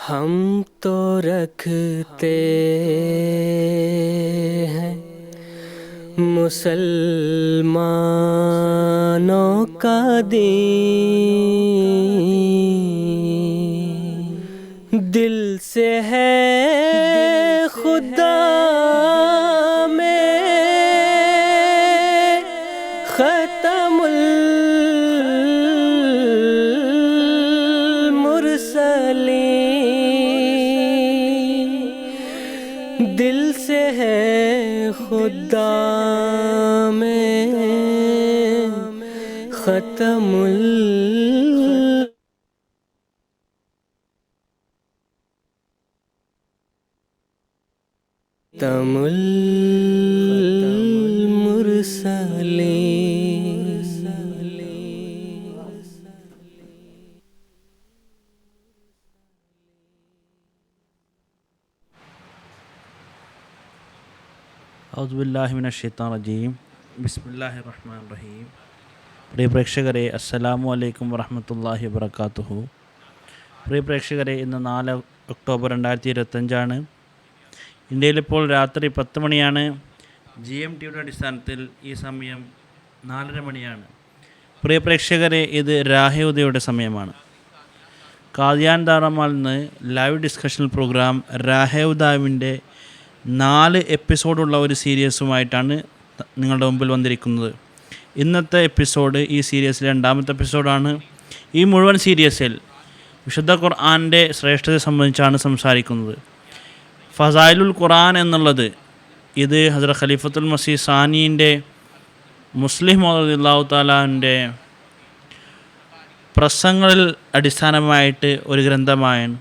हम तो रखते हैं मुसलमानों का दीन, दिल से है खुदा में खत्मुल मुरसलीन, दिल से है खुदा में खत्मुल तमुल ഔദുബില്ലാഹി മിനശ്ശൈത്താനിർ-റജീം. ബിസ്മില്ലാഹിർ-റഹ്മാനിർ-റഹീം. പ്രിയ പ്രേക്ഷകരെ, അസ്സലാമു അലൈക്കും വറഹ്മത്തുള്ളാഹി വബറകാതുഹു. പ്രിയ പ്രേക്ഷകരെ, ഇന്ന് 4 ഒക്ടോബർ 2025 ഇന്ത്യയിലിപ്പോൾ രാത്രി 10 മണിയാണ്. GMTയുടെ അടിസ്ഥാനത്തിൽ ഈ സമയം 4:30 മണിയാണ്. പ്രിയ പ്രേക്ഷകരെ, ഇത് രാഹയുദയുടെ സമയമാണ്. കാദിയാൻ ദാറമാൽ നിന്ന് ലൈവ് ഡിസ്കഷൻ പ്രോഗ്രാം രാഹയുദാവിൻ്റെ 4 എപ്പിസോഡുള്ള ഒരു സീരീസുമായിട്ടാണ് നിങ്ങളുടെ മുമ്പിൽ വന്നിരിക്കുന്നത്. ഇന്നത്തെ എപ്പിസോഡ് ഈ സീരീസിലെ 2ാമത്തെ എപ്പിസോഡാണ്. ഈ മുഴുവൻ സീരീസിൽ വിശുദ്ധ ഖുർആൻ്റെ ശ്രേഷ്ഠതയെ സംബന്ധിച്ചാണ് സംസാരിക്കുന്നത്. ഫസായിലുൽ ഖുർആൻ എന്നുള്ളത് ഇത് ഹസ്രത്ത് ഖലീഫത്തുൽ മസീഹ് സാനിയുടെ മുസ്ലിം റളിയല്ലാഹു തആലാൻ്റെ പ്രസംഗങ്ങളിൽ അടിസ്ഥാനമായിട്ട് ഒരു ഗ്രന്ഥമാണ്.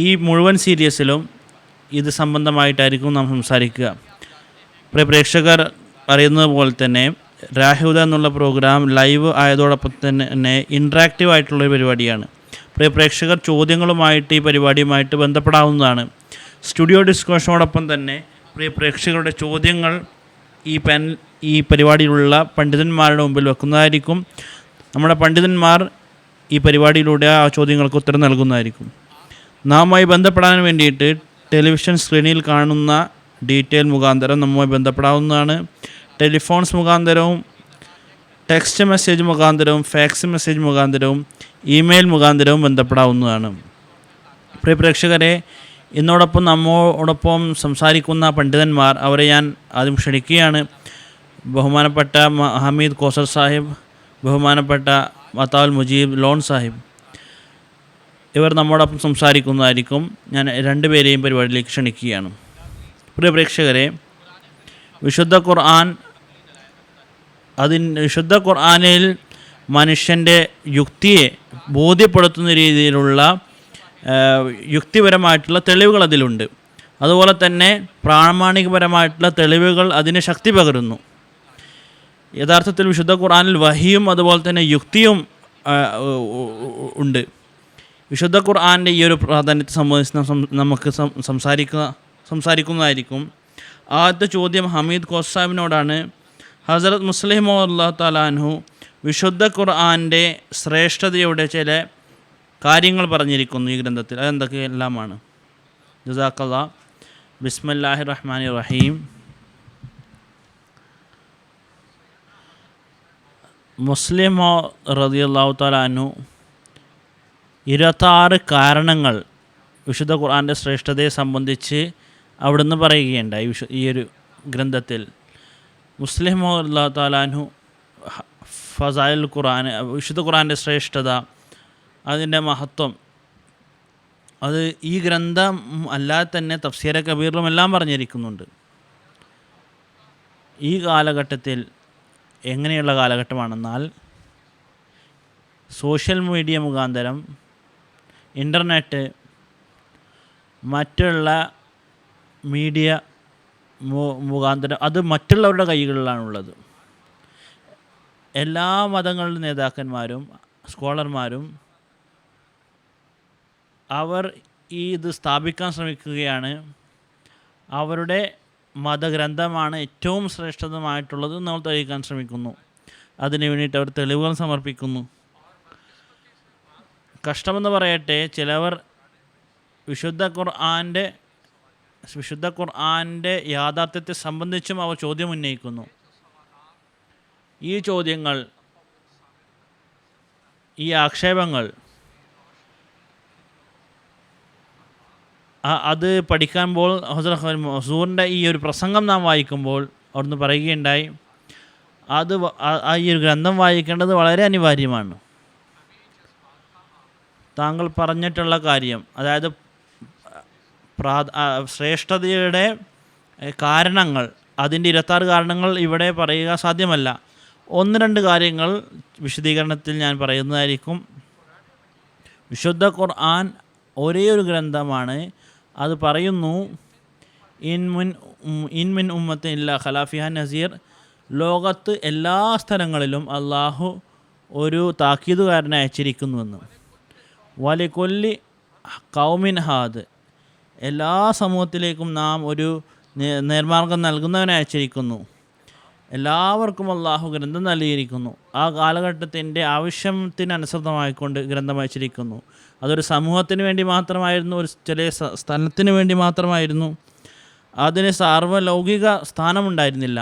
ഈ മുഴുവൻ സീരീസിലും ഇത് സംബന്ധമായിട്ടായിരിക്കും നാം സംസാരിക്കുക. പ്രിയ പ്രേക്ഷകർ അറിയുന്നത് പോലെ തന്നെ രാഹുദ എന്നുള്ള പ്രോഗ്രാം ലൈവ് ആയതോടൊപ്പം തന്നെ ഇൻട്രാക്റ്റീവ് ആയിട്ടുള്ളൊരു പരിപാടിയാണ്. പ്രിയ പ്രേക്ഷകർ ചോദ്യങ്ങളുമായിട്ട് ഈ പരിപാടിയുമായിട്ട് ബന്ധപ്പെടാവുന്നതാണ്. സ്റ്റുഡിയോ ഡിസ്കഷനോടൊപ്പം തന്നെ പ്രിയ പ്രേക്ഷകരുടെ ചോദ്യങ്ങൾ ഈ പരിപാടിയിലുള്ള പണ്ഡിതന്മാരുടെ മുമ്പിൽ വെക്കുന്നതായിരിക്കും. നമ്മുടെ പണ്ഡിതന്മാർ ഈ പരിപാടിയിലൂടെ ആ ചോദ്യങ്ങൾക്ക് ഉത്തരം നൽകുന്നതായിരിക്കും. നാമുമായി ബന്ധപ്പെടാൻ വേണ്ടിയിട്ട് ടെലിവിഷൻ സ്ക്രീനിൽ കാണുന്ന ഡീറ്റെയിൽ മുഖാന്തരം നമ്മുമായി ബന്ധപ്പെടാവുന്നതാണ്. ടെലിഫോൺസ് മുഖാന്തരവും ടെക്സ്റ്റ് മെസ്സേജ് മുഖാന്തരവും ഫാക്സ് മെസ്സേജ് മുഖാന്തരവും ഇമെയിൽ മുഖാന്തരവും ബന്ധപ്പെടാവുന്നതാണ്. പ്രിയ പ്രേക്ഷകരെ, ഇന്നോടൊപ്പം നമ്മോടൊപ്പം സംസാരിക്കുന്ന പണ്ഡിതന്മാർ അവരെ ഞാൻ ആദ്യം ക്ഷണിക്കുകയാണ്. ബഹുമാനപ്പെട്ട ഹമീദ് കോസർ സാഹിബ്, ബഹുമാനപ്പെട്ട മത്താവുൽ മുജീബ് ലോൺ സാഹിബ്, ഇവർ നമ്മോടൊപ്പം സംസാരിക്കുന്നതായിരിക്കും. ഞാൻ 2 പേരെയും പരിപാടിയിലേക്ക് ക്ഷണിക്കുകയാണ്. പ്രിയ പ്രേക്ഷകരെ, വിശുദ്ധ ഖുർആനിൽ മനുഷ്യൻ്റെ യുക്തിയെ ബോധ്യപ്പെടുത്തുന്ന രീതിയിലുള്ള യുക്തിപരമായിട്ടുള്ള തെളിവുകൾ അതിലുണ്ട്. അതുപോലെ തന്നെ പ്രാമാണികപരമായിട്ടുള്ള തെളിവുകൾ അതിന് ശക്തി പകരുന്നു. യഥാർത്ഥത്തിൽ വിശുദ്ധ ഖുർആനിൽ വഹിയും അതുപോലെ തന്നെ യുക്തിയും ഉണ്ട്. വിശുദ്ധ ഖുർആൻ്റെ ഈ ഒരു പ്രാധാന്യത്തെ സംബന്ധിച്ച് നമുക്ക് സംസാരിക്കുന്നതായിരിക്കും. ആദ്യത്തെ ചോദ്യം ഹമീദ് കോസ് സാഹിബിനോടാണ്. ഹസ്രത്ത് മുസ്ലിം അല്ലാഹു തആല അൻഹു വിശുദ്ധ ഖുർആൻ്റെ ശ്രേഷ്ഠതയുടെ ചില കാര്യങ്ങൾ പറഞ്ഞിരിക്കുന്നു ഈ ഗ്രന്ഥത്തിൽ. അതെന്തൊക്കെയെല്ലാമാണ്? ജസാക്കല്ലാഹ്. ബിസ്മില്ലാഹിർ റഹ്മാനിർ റഹീം. മുസ്ലിം റളിയല്ലാഹു തആല അൻഹു 26 കാരണങ്ങൾ വിശുദ്ധ ഖുർആൻ്റെ ശ്രേഷ്ഠതയെ സംബന്ധിച്ച് അവിടുന്ന് പറയുകയുണ്ടായി. ഈ ഒരു ഗ്രന്ഥത്തിൽ മുസ്ലിം അല്ലാഹു തആല അൻഹു ഫസായിൽ ഖുർആൻ, വിശുദ്ധ ഖുർആൻ്റെ ശ്രേഷ്ഠത, അതിൻ്റെ മഹത്വം, അത് ഈ ഗ്രന്ഥം അല്ലാതെ തന്നെ തഫ്സീർ കബീറിലും എല്ലാം പറഞ്ഞിരിക്കുന്നുണ്ട്. ഈ കാലഘട്ടത്തിൽ എങ്ങനെയുള്ള കാലഘട്ടമാണെന്നാൽ സോഷ്യൽ മീഡിയ മുഖാന്തരം, ഇൻ്റർനെറ്റ്, മറ്റുള്ള മീഡിയ മുഖാന്തരം അത് മറ്റുള്ളവരുടെ കൈകളിലാണുള്ളത്. എല്ലാ മതങ്ങളുടെ നേതാക്കന്മാരും സ്കോളർമാരും അവർ ഇത് സ്ഥാപിക്കാൻ ശ്രമിക്കുകയാണ്. അവരുടെ മതഗ്രന്ഥമാണ് ഏറ്റവും ശ്രേഷ്ഠതമായിട്ടുള്ളത് നമ്മൾ തെളിയിക്കാൻ ശ്രമിക്കുന്നു. അതിനു വേണ്ടിയിട്ട് അവർ തെളിവുകൾ സമർപ്പിക്കുന്നു. കഷ്ടമെന്ന് പറയട്ടെ, ചിലവർ വിശുദ്ധ ഖുർആൻ്റെ യാഥാർത്ഥ്യത്തെ സംബന്ധിച്ചും അവർ ചോദ്യം ഉന്നയിക്കുന്നു. ഈ ചോദ്യങ്ങൾ, ഈ ആക്ഷേപങ്ങൾ അത് പഠിക്കുമ്പോൾ ഹുസൂറിൻ്റെ ഈ ഒരു പ്രസംഗം നാം വായിക്കുമ്പോൾ അവിടുന്ന് പറയുകയുണ്ടായി, ഈ ഒരു ഗ്രന്ഥം വായിക്കേണ്ടത് വളരെ അനിവാര്യമാണ്. താങ്കൾ പറഞ്ഞിട്ടുള്ള കാര്യം, അതായത് ശ്രേഷ്ഠതയുടെ കാരണങ്ങൾ, അതിൻ്റെ 26 കാരണങ്ങൾ ഇവിടെ പറയുക സാധ്യമല്ല. 1-2 കാര്യങ്ങൾ വിശദീകരണത്തിൽ ഞാൻ പറയുന്നതായിരിക്കും. വിശുദ്ധ ഖുർആൻ ഒരേ ഒരു ഗ്രന്ഥമാണ്. അത് പറയുന്നു, ഇൻ മിൻ ഉമ്മത്തിൻ ഇല്ലാ ഖലാഫിഹ നസീർ. ലോകത്ത് എല്ലാ സ്ഥലങ്ങളിലും അള്ളാഹു ഒരു താക്കീതുകാരനെ അയച്ചിരിക്കുന്നുവെന്ന്. വലികൊല്ലി കൗമിൻ ഹാദ്, എല്ലാ സമൂഹത്തിലേക്കും നാം ഒരു നേർമാർഗം നൽകുന്നവനെ അയച്ചിരിക്കുന്നു. എല്ലാവർക്കും അള്ളാഹു ഗ്രന്ഥം നൽകിയിരിക്കുന്നു. ആ കാലഘട്ടത്തിൻ്റെ ആവശ്യത്തിനനുസൃതമായിക്കൊണ്ട് ഗ്രന്ഥം അയച്ചിരിക്കുന്നു. അതൊരു സമൂഹത്തിന് വേണ്ടി മാത്രമായിരുന്നു, ഒരു ചില സ്ഥലത്തിന് വേണ്ടി മാത്രമായിരുന്നു. അതിന് സാർവലൗകിക സ്ഥാനമുണ്ടായിരുന്നില്ല.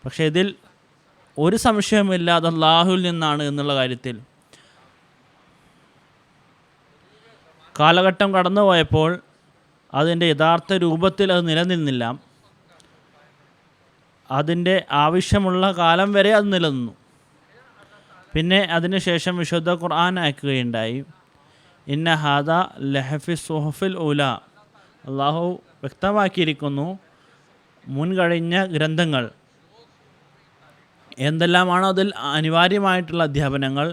പക്ഷേ ഇതിൽ ഒരു സംശയമില്ല, അത് അള്ളാഹുവിൽ നിന്നാണ് എന്നുള്ള കാര്യത്തിൽ. കാലഘട്ടം കടന്നു പോയപ്പോൾ അതിൻ്റെ യഥാർത്ഥ രൂപത്തിൽ അത് നിലനിന്നില്ല. അതിൻ്റെ ആവശ്യമുള്ള കാലം വരെ അത് നിലനിന്നു. പിന്നെ അതിനുശേഷം വിശുദ്ധ ഖുർആൻ അയക്കുകയുണ്ടായി. ഇന്ന ഹാദ ലഹഫി സുഹഫിൽ ഉല. അള്ളാഹു വ്യക്തമാക്കിയിരിക്കുന്നു, മുൻകഴിഞ്ഞ ഗ്രന്ഥങ്ങൾ എന്തെല്ലാമാണോ അതിൽ അനിവാര്യമായിട്ടുള്ള അധ്യാപനങ്ങൾ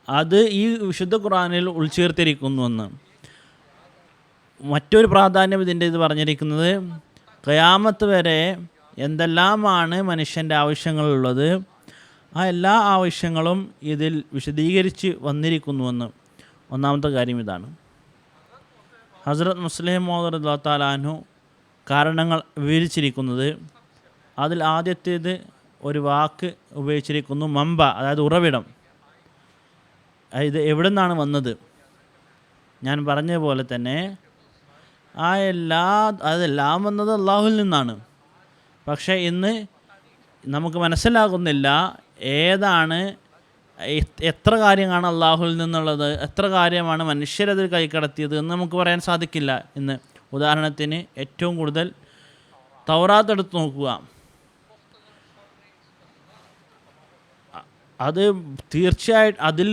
അത് ഈ വിശുദ്ധ ഖുർആനിൽ ഉൾച്ചേർത്തിരിക്കുന്നുവെന്ന്. മറ്റൊരു പ്രാധാന്യം ഇതിൻ്റെ ഇത് പറഞ്ഞിരിക്കുന്നത്, ഖിയാമത്ത് വരെ എന്തെല്ലാമാണ് മനുഷ്യൻ്റെ ആവശ്യങ്ങളുള്ളത് ആ എല്ലാ ആവശ്യങ്ങളും ഇതിൽ വിശദീകരിച്ച് വന്നിരിക്കുന്നുവെന്ന്. ഒന്നാമത്തെ കാര്യം ഇതാണ്. ഹസ്രത്ത് മുസ്ലിം മൗദൂദ് റളിയല്ലാഹു തആല അൻഹു കാരണങ്ങൾ വിവരിച്ചിരിക്കുന്നത്, അതിൽ ആദ്യത്തേത് ഒരു വാക്ക് ഉപയോഗിച്ചിരിക്കുന്നു, മമ്പ, അതായത് ഉറവിടം. ഇത് എവിടെ നിന്നാണ് വന്നത്? ഞാൻ പറഞ്ഞതുപോലെ തന്നെ അതെല്ലാം വന്നത് അള്ളാഹുവിൽ നിന്നാണ്. പക്ഷേ ഇന്ന് നമുക്ക് മനസ്സിലാകുന്നില്ല ഏതാണ്, എത്ര കാര്യമാണ് അള്ളാഹുവിൽ നിന്നുള്ളത്, എത്ര കാര്യമാണ് മനുഷ്യരതിൽ കൈക്കടത്തിയത് എന്ന് നമുക്ക് പറയാൻ സാധിക്കില്ല ഇന്ന്. ഉദാഹരണത്തിന് ഏറ്റവും കൂടുതൽ തൗറാത്ത് എടുത്ത് നോക്കുക. അത് തീർച്ചയായിട്ടും അതിൽ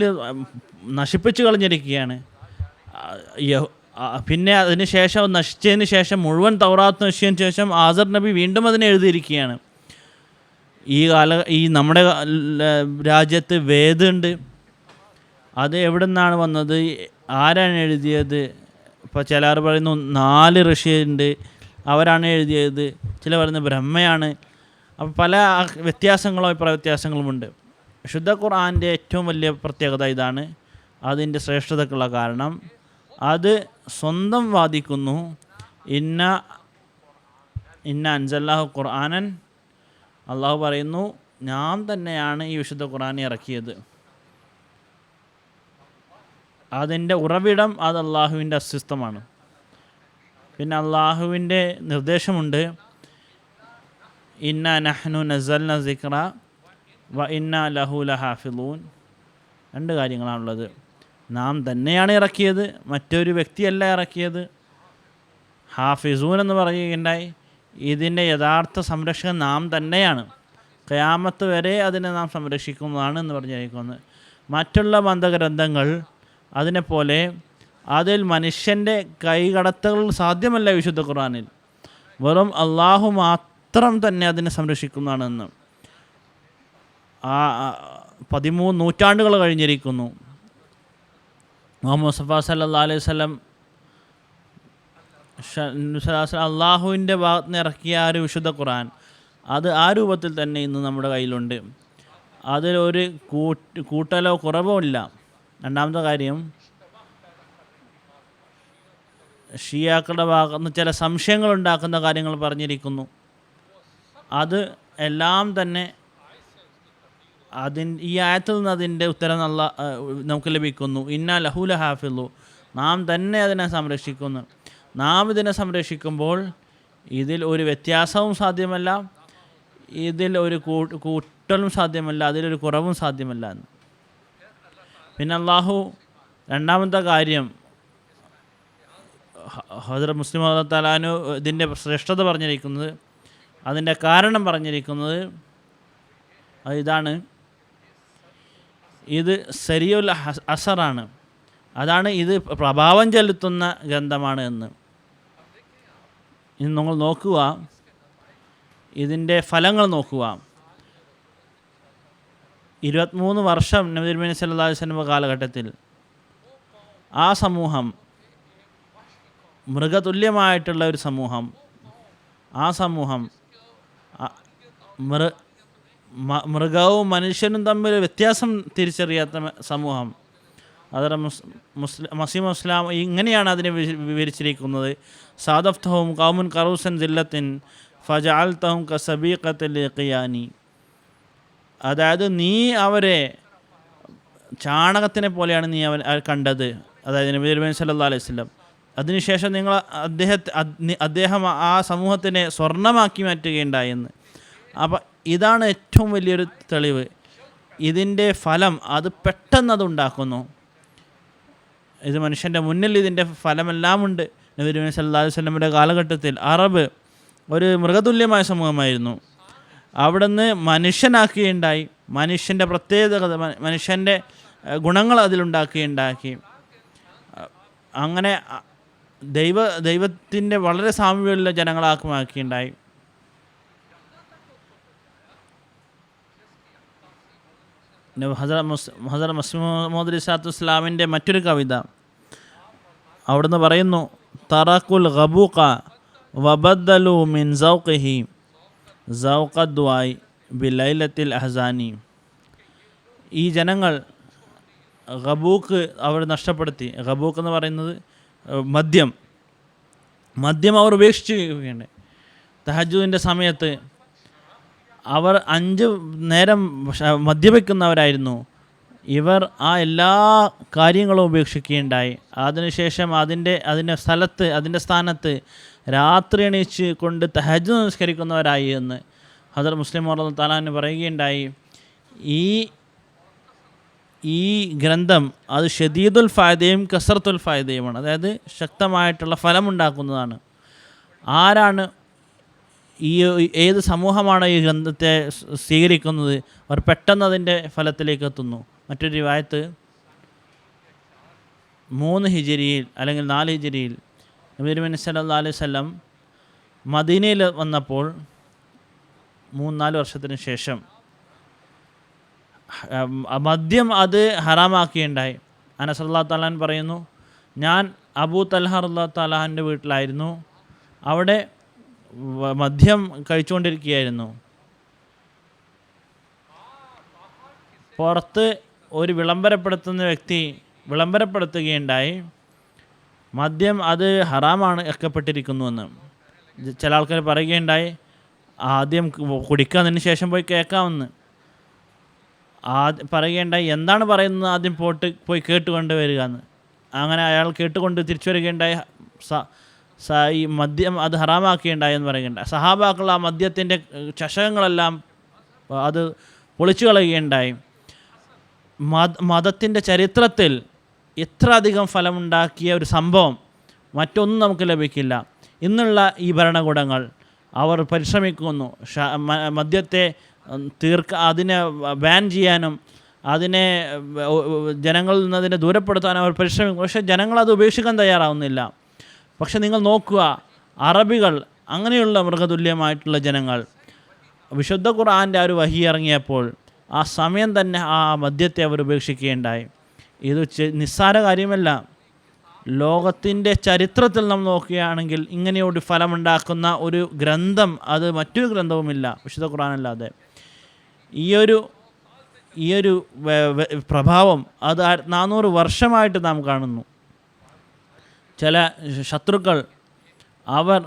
നശിപ്പിച്ച് കളഞ്ഞിരിക്കുകയാണ്. പിന്നെ അതിന് ശേഷം നശിച്ചതിന് ശേഷം, മുഴുവൻ തൗറാത്ത് നശിച്ചതിന് ശേഷം ആസർ നബി വീണ്ടും അതിനെ എഴുതിയിരിക്കുകയാണ്. ഈ നമ്മുടെ രാജ്യത്ത് വേദമുണ്ട്. അത് എവിടെ നിന്നാണ് വന്നത്, ആരാണ് എഴുതിയത്? ഇപ്പോൾ ചിലർ പറയുന്നു 4 ഋഷിയുണ്ട്, അവരാണ് എഴുതിയത്. ചില പറയുന്നത് ബ്രഹ്മയാണ്. അപ്പോൾ പല വ്യത്യാസങ്ങളും അഭിപ്രായ വ്യത്യാസങ്ങളുമുണ്ട്. വിശുദ്ധ ഖുർആൻ്റെ ഏറ്റവും വലിയ പ്രത്യേകത ഇതാണ്, അതിൻ്റെ ശ്രേഷ്ഠതക്കുള്ള കാരണം. അത് സ്വന്തം വാദിക്കുന്നു, ഇന്ന അൻസൽനാഹു ഖുർആനൻ. അള്ളാഹു പറയുന്നു, ഞാൻ തന്നെയാണ് ഈ വിശുദ്ധ ഖുർആനെ ഇറക്കിയത്. അതിൻ്റെ ഉറവിടം അത് അള്ളാഹുവിൻ്റെ അസ്തിത്വമാണ്. പിന്നെ അള്ളാഹുവിൻ്റെ നിർദ്ദേശമുണ്ട്, ഇന്ന നഹ്നു നസ്സൽന സിക്റ വ ഇന്ന ലഹു ലഹാഫിളൂൻ. 2 കാര്യങ്ങളാണുള്ളത്. നാം തന്നെയാണ് ഇറക്കിയത്, മറ്റൊരു വ്യക്തിയല്ല ഇറക്കിയത്. ഹാഫിസൂൻ എന്ന് പറയുകയുണ്ടായി, ഇതിൻ്റെ യഥാർത്ഥ സംരക്ഷകൻ നാം തന്നെയാണ്. ഖിയാമത്ത് വരെ അതിനെ നാം സംരക്ഷിക്കുന്നതാണ് എന്ന് പറഞ്ഞിരിക്കുന്നത്. മറ്റുള്ള മതഗ്രന്ഥങ്ങൾ അതിനെപ്പോലെ അതിൽ മനുഷ്യൻ്റെ കൈകടത്തൽ സാധ്യമല്ല. വിശുദ്ധ ഖുർആനിൽ വെറും അള്ളാഹു മാത്രം തന്നെ അതിനെ സംരക്ഷിക്കുന്നതാണെന്ന്. 13 നൂറ്റാണ്ടുകൾ കഴിഞ്ഞിരിക്കുന്നു. മുഹമ്മദ് മുസ്തഫ സല്ലല്ലാഹു അലൈഹി വസല്ലം അള്ളാഹുവിൻ്റെ ഭാഗത്ത് നിന്ന് ഇറക്കിയ ആ ഒരു വിശുദ്ധ ഖുർആൻ, അത് ആ രൂപത്തിൽ തന്നെ ഇന്ന് നമ്മുടെ കയ്യിലുണ്ട്. അതിലൊരു കൂട്ടലോ കുറവോ ഇല്ല. രണ്ടാമത്തെ കാര്യം, ഷിയാക്കളുടെ ഭാഗത്ത് നിന്ന് ചില സംശയങ്ങൾ ഉണ്ടാക്കുന്ന കാര്യങ്ങൾ പറഞ്ഞിരിക്കുന്നു. അത് എല്ലാം തന്നെ ഈ ആയത്തിൽ നിന്ന് അതിൻ്റെ ഉത്തരം നമുക്ക് ലഭിക്കുന്നു. ഇന്നാ ലഹുല ഹാഫിളു, നാം തന്നെ അതിനെ സംരക്ഷിക്കുന്നു. നാം ഇതിനെ സംരക്ഷിക്കുമ്പോൾ ഇതിൽ ഒരു വ്യത്യാസവും സാധ്യമല്ല, ഇതിൽ ഒരു കൂട്ടലും സാധ്യമല്ല, അതിലൊരു കുറവും സാധ്യമല്ല എന്ന്. പിന്നെ അള്ളാഹു രണ്ടാമത്തെ കാര്യം ഹദ്റത്ത് മുസ്ലിം തആലാനു ഇതിൻ്റെ ശ്രേഷ്ഠത പറഞ്ഞിരിക്കുന്നത്, അതിൻ്റെ കാരണം പറഞ്ഞിരിക്കുന്നത് ഇതാണ്, ഇത് സരിയുൽ അസറാണ്, അതാണ് ഇത് പ്രഭാവം ചെലുത്തുന്ന ഗ്രന്ഥമാണ് എന്ന്. ഇനി നിങ്ങൾ നോക്കുക, ഇതിൻ്റെ ഫലങ്ങൾ നോക്കുക. 23 വർഷം നബി തിരുമേനി സല്ലല്ലാഹു അലൈഹി വസല്ലം കാലഘട്ടത്തിൽ ആ സമൂഹം മൃഗതുല്യമായിട്ടുള്ള ഒരു സമൂഹം, ആ സമൂഹം മൃഗവും മനുഷ്യനും തമ്മിൽ വ്യത്യാസം തിരിച്ചറിയാത്ത സമൂഹം. അതര മസീം ഇസ്ലാം ഇങ്ങനെയാണ് അതിനെ വിവരിച്ചിരിക്കുന്നത്: സാദഫ്തഹും ഖൗമുൻ ഖറൂസൻ ദില്ലത്തിൻ ഫജഅൽതഹും കസബീഖത്തിൽ ഖിയാനി. അതായത് നീ അവരെ ചാണകത്തിനെ പോലെയാണ് നീ കണ്ടത്, അതായത് നബി തിരുമേനി സല്ലല്ലാഹു അലൈഹി വസല്ലം. അതിനുശേഷം നിങ്ങൾ അദ്ദേഹം ആ സമൂഹത്തിനെ സ്വർണ്ണമാക്കി മാറ്റുകയുണ്ടായെന്ന്. അപ്പം ഇതാണ് ഏറ്റവും വലിയൊരു തെളിവ്. ഇതിൻ്റെ ഫലം അത് പെട്ടെന്ന് ഉണ്ടാക്കുന്നു. ഇത് മനുഷ്യൻ്റെ മുന്നിൽ ഇതിൻ്റെ ഫലമെല്ലാം ഉണ്ട്. നബി തിരുമേനി സല്ലല്ലാഹു അലൈഹി വസല്ലമയുടെ കാലഘട്ടത്തിൽ അറബ് ഒരു മൃഗതുല്യമായ സമൂഹമായിരുന്നു. അവിടുന്ന് മനുഷ്യനാക്കുകയുണ്ടായി, മനുഷ്യൻ്റെ പ്രത്യേകത, മനുഷ്യൻ്റെ ഗുണങ്ങൾ അതിലുണ്ടാക്കുകയുണ്ടാക്കി. അങ്ങനെ ദൈവത്തിൻ്റെ വളരെ സാമ്യമുള്ള ജനങ്ങളാക്കുമാക്കിയുണ്ടായി. ഹസ്രത്ത് മസീഹ് മൗഊദ് അലൈഹിസ്സലാത്തു വസ്സലാമിൻ്റെ മറ്റൊരു കവിത അവിടുന്ന് പറയുന്നു: തറക്കുൽ ഗബൂഖ വബദ്ദലു മിൻ സൗഖിഹി സൗഖദ്വായി ബിലൈലത്തിൽ അഹ്സാനി. ഈ ജനങ്ങൾ ഗബൂക്ക് അവർ നഷ്ടപ്പെടുത്തി. ഗബൂക്ക് എന്ന് പറയുന്നത് മദ്യം അവർ ഉപേക്ഷിക്കുകയാണ്. തഹജ്ജുദിൻ്റെ സമയത്ത് അവർ 5 നേരം മദ്യപിക്കുന്നവരായിരുന്നു. ഇവർ ആ എല്ലാ കാര്യങ്ങളും ഉപേക്ഷിക്കുകയുണ്ടായി. അതിനുശേഷം അതിൻ്റെ സ്ഥാനത്ത് രാത്രി എണീച്ച് കൊണ്ട് തഹജ്ജുദ് നിസ്കരിക്കുന്നവരായി എന്ന് ഹദ്റത്ത് മുസ്ലിം റളിയല്ലാഹു തആല പറയുകയുണ്ടായി. ഈ ഗ്രന്ഥം അത് ഷദീദുൽ ഫായദയും കസറത്തുൽ ഫായദയുമാണ്, അതായത് ശക്തമായിട്ടുള്ള ഫലമുണ്ടാക്കുന്നതാണ്. ആരാണ് ഏത് സമൂഹമാണ് ഈ ഗ്രന്ഥത്തെ സ്വീകരിക്കുന്നത്, അവർ പെട്ടെന്ന് അതിൻ്റെ ഫലത്തിലേക്ക് എത്തുന്നു. മറ്റൊരു റിവായത്ത് 3 ഹിജരിയിൽ അല്ലെങ്കിൽ 4 ഹിജരിയിൽ നബി തിരുമേനി സല്ലല്ലാഹു അലൈഹി വസല്ലം മദീനയിൽ വന്നപ്പോൾ 3-4 വർഷത്തിന് ശേഷം മദ്യം അത് ഹറാമാക്കിയുണ്ടായി. അനസ് റളിയല്ലാഹു തആല പറയുന്നു, ഞാൻ അബൂ തൽഹ റളിയല്ലാഹു തആലാൻ്റെ വീട്ടിലായിരുന്നു, അവിടെ മദ്യം കഴിച്ചുകൊണ്ടിരിക്കുകയായിരുന്നു. പുറത്ത് ഒരു വിളംബരപ്പെടുത്തുന്ന വ്യക്തി വിളംബരപ്പെടുത്തുകയുണ്ടായി, മദ്യം അത് ഹറാമാണ് ആക്കപ്പെട്ടിരിക്കുന്നുവെന്ന്. ചില ആൾക്കാർ പറയുകയുണ്ടായി, ആദ്യം കുടിക്കാതിന് ശേഷം പോയി കേൾക്കാമെന്ന്. പറയുകയുണ്ടായി, എന്താണ് പറയുന്നത് ആദ്യം പോയി കേട്ടുകൊണ്ട് വരിക എന്ന്. അങ്ങനെ അയാൾ കേട്ടുകൊണ്ട് തിരിച്ചു വരികയുണ്ടായി, ഈ മദ്യം അത് ഹറാമാക്കിയുണ്ടായി എന്ന് പറയുകയുണ്ടായി. സഹാബാക്കൾ ആ മദ്യത്തിൻ്റെ ചഷകങ്ങളെല്ലാം അത് പൊളിച്ചു കളയുകയുണ്ടായി. മതത്തിൻ്റെ ചരിത്രത്തിൽ ഇത്ര അധികം ഫലമുണ്ടാക്കിയ ഒരു സംഭവം മറ്റൊന്നും നമുക്ക് ലഭിക്കില്ല. ഇന്നുള്ള ഈ ഭരണകൂടങ്ങൾ അവർ പരിശ്രമിക്കുന്നു മദ്യത്തെ അതിനെ ബാൻ ചെയ്യാനും അതിനെ ജനങ്ങളിൽ നിന്ന് അതിനെ ദൂരപ്പെടുത്താനും അവർ പരിശ്രമിക്കും. പക്ഷേ ജനങ്ങളത് ഉപേക്ഷിക്കാൻ തയ്യാറാവുന്നില്ല. പക്ഷെ നിങ്ങൾ നോക്കുക, അറബികൾ അങ്ങനെയുള്ള മൃഗതുല്യമായിട്ടുള്ള ജനങ്ങൾ വിശുദ്ധ ഖുർആൻ്റെ ആ ഒരു വഹി ഇറങ്ങിയപ്പോൾ ആ സമയം തന്നെ ആ മദ്യത്തെ അവർ ഉപേക്ഷിക്കുകയുണ്ടായി. ഇത് നിസ്സാര കാര്യമല്ല. ലോകത്തിൻ്റെ ചരിത്രത്തിൽ നാം നോക്കുകയാണെങ്കിൽ ഇങ്ങനെയൊരു ഫലമുണ്ടാക്കുന്ന ഒരു ഗ്രന്ഥം അത് മറ്റൊരു ഗ്രന്ഥവുമില്ല വിശുദ്ധ ഖുർആനല്ലാതെ. ഈ ഒരു പ്രഭാവം അത് 400 വർഷമായിട്ട് നാം കാണുന്നു. ചില ശത്രുക്കൾ അവർ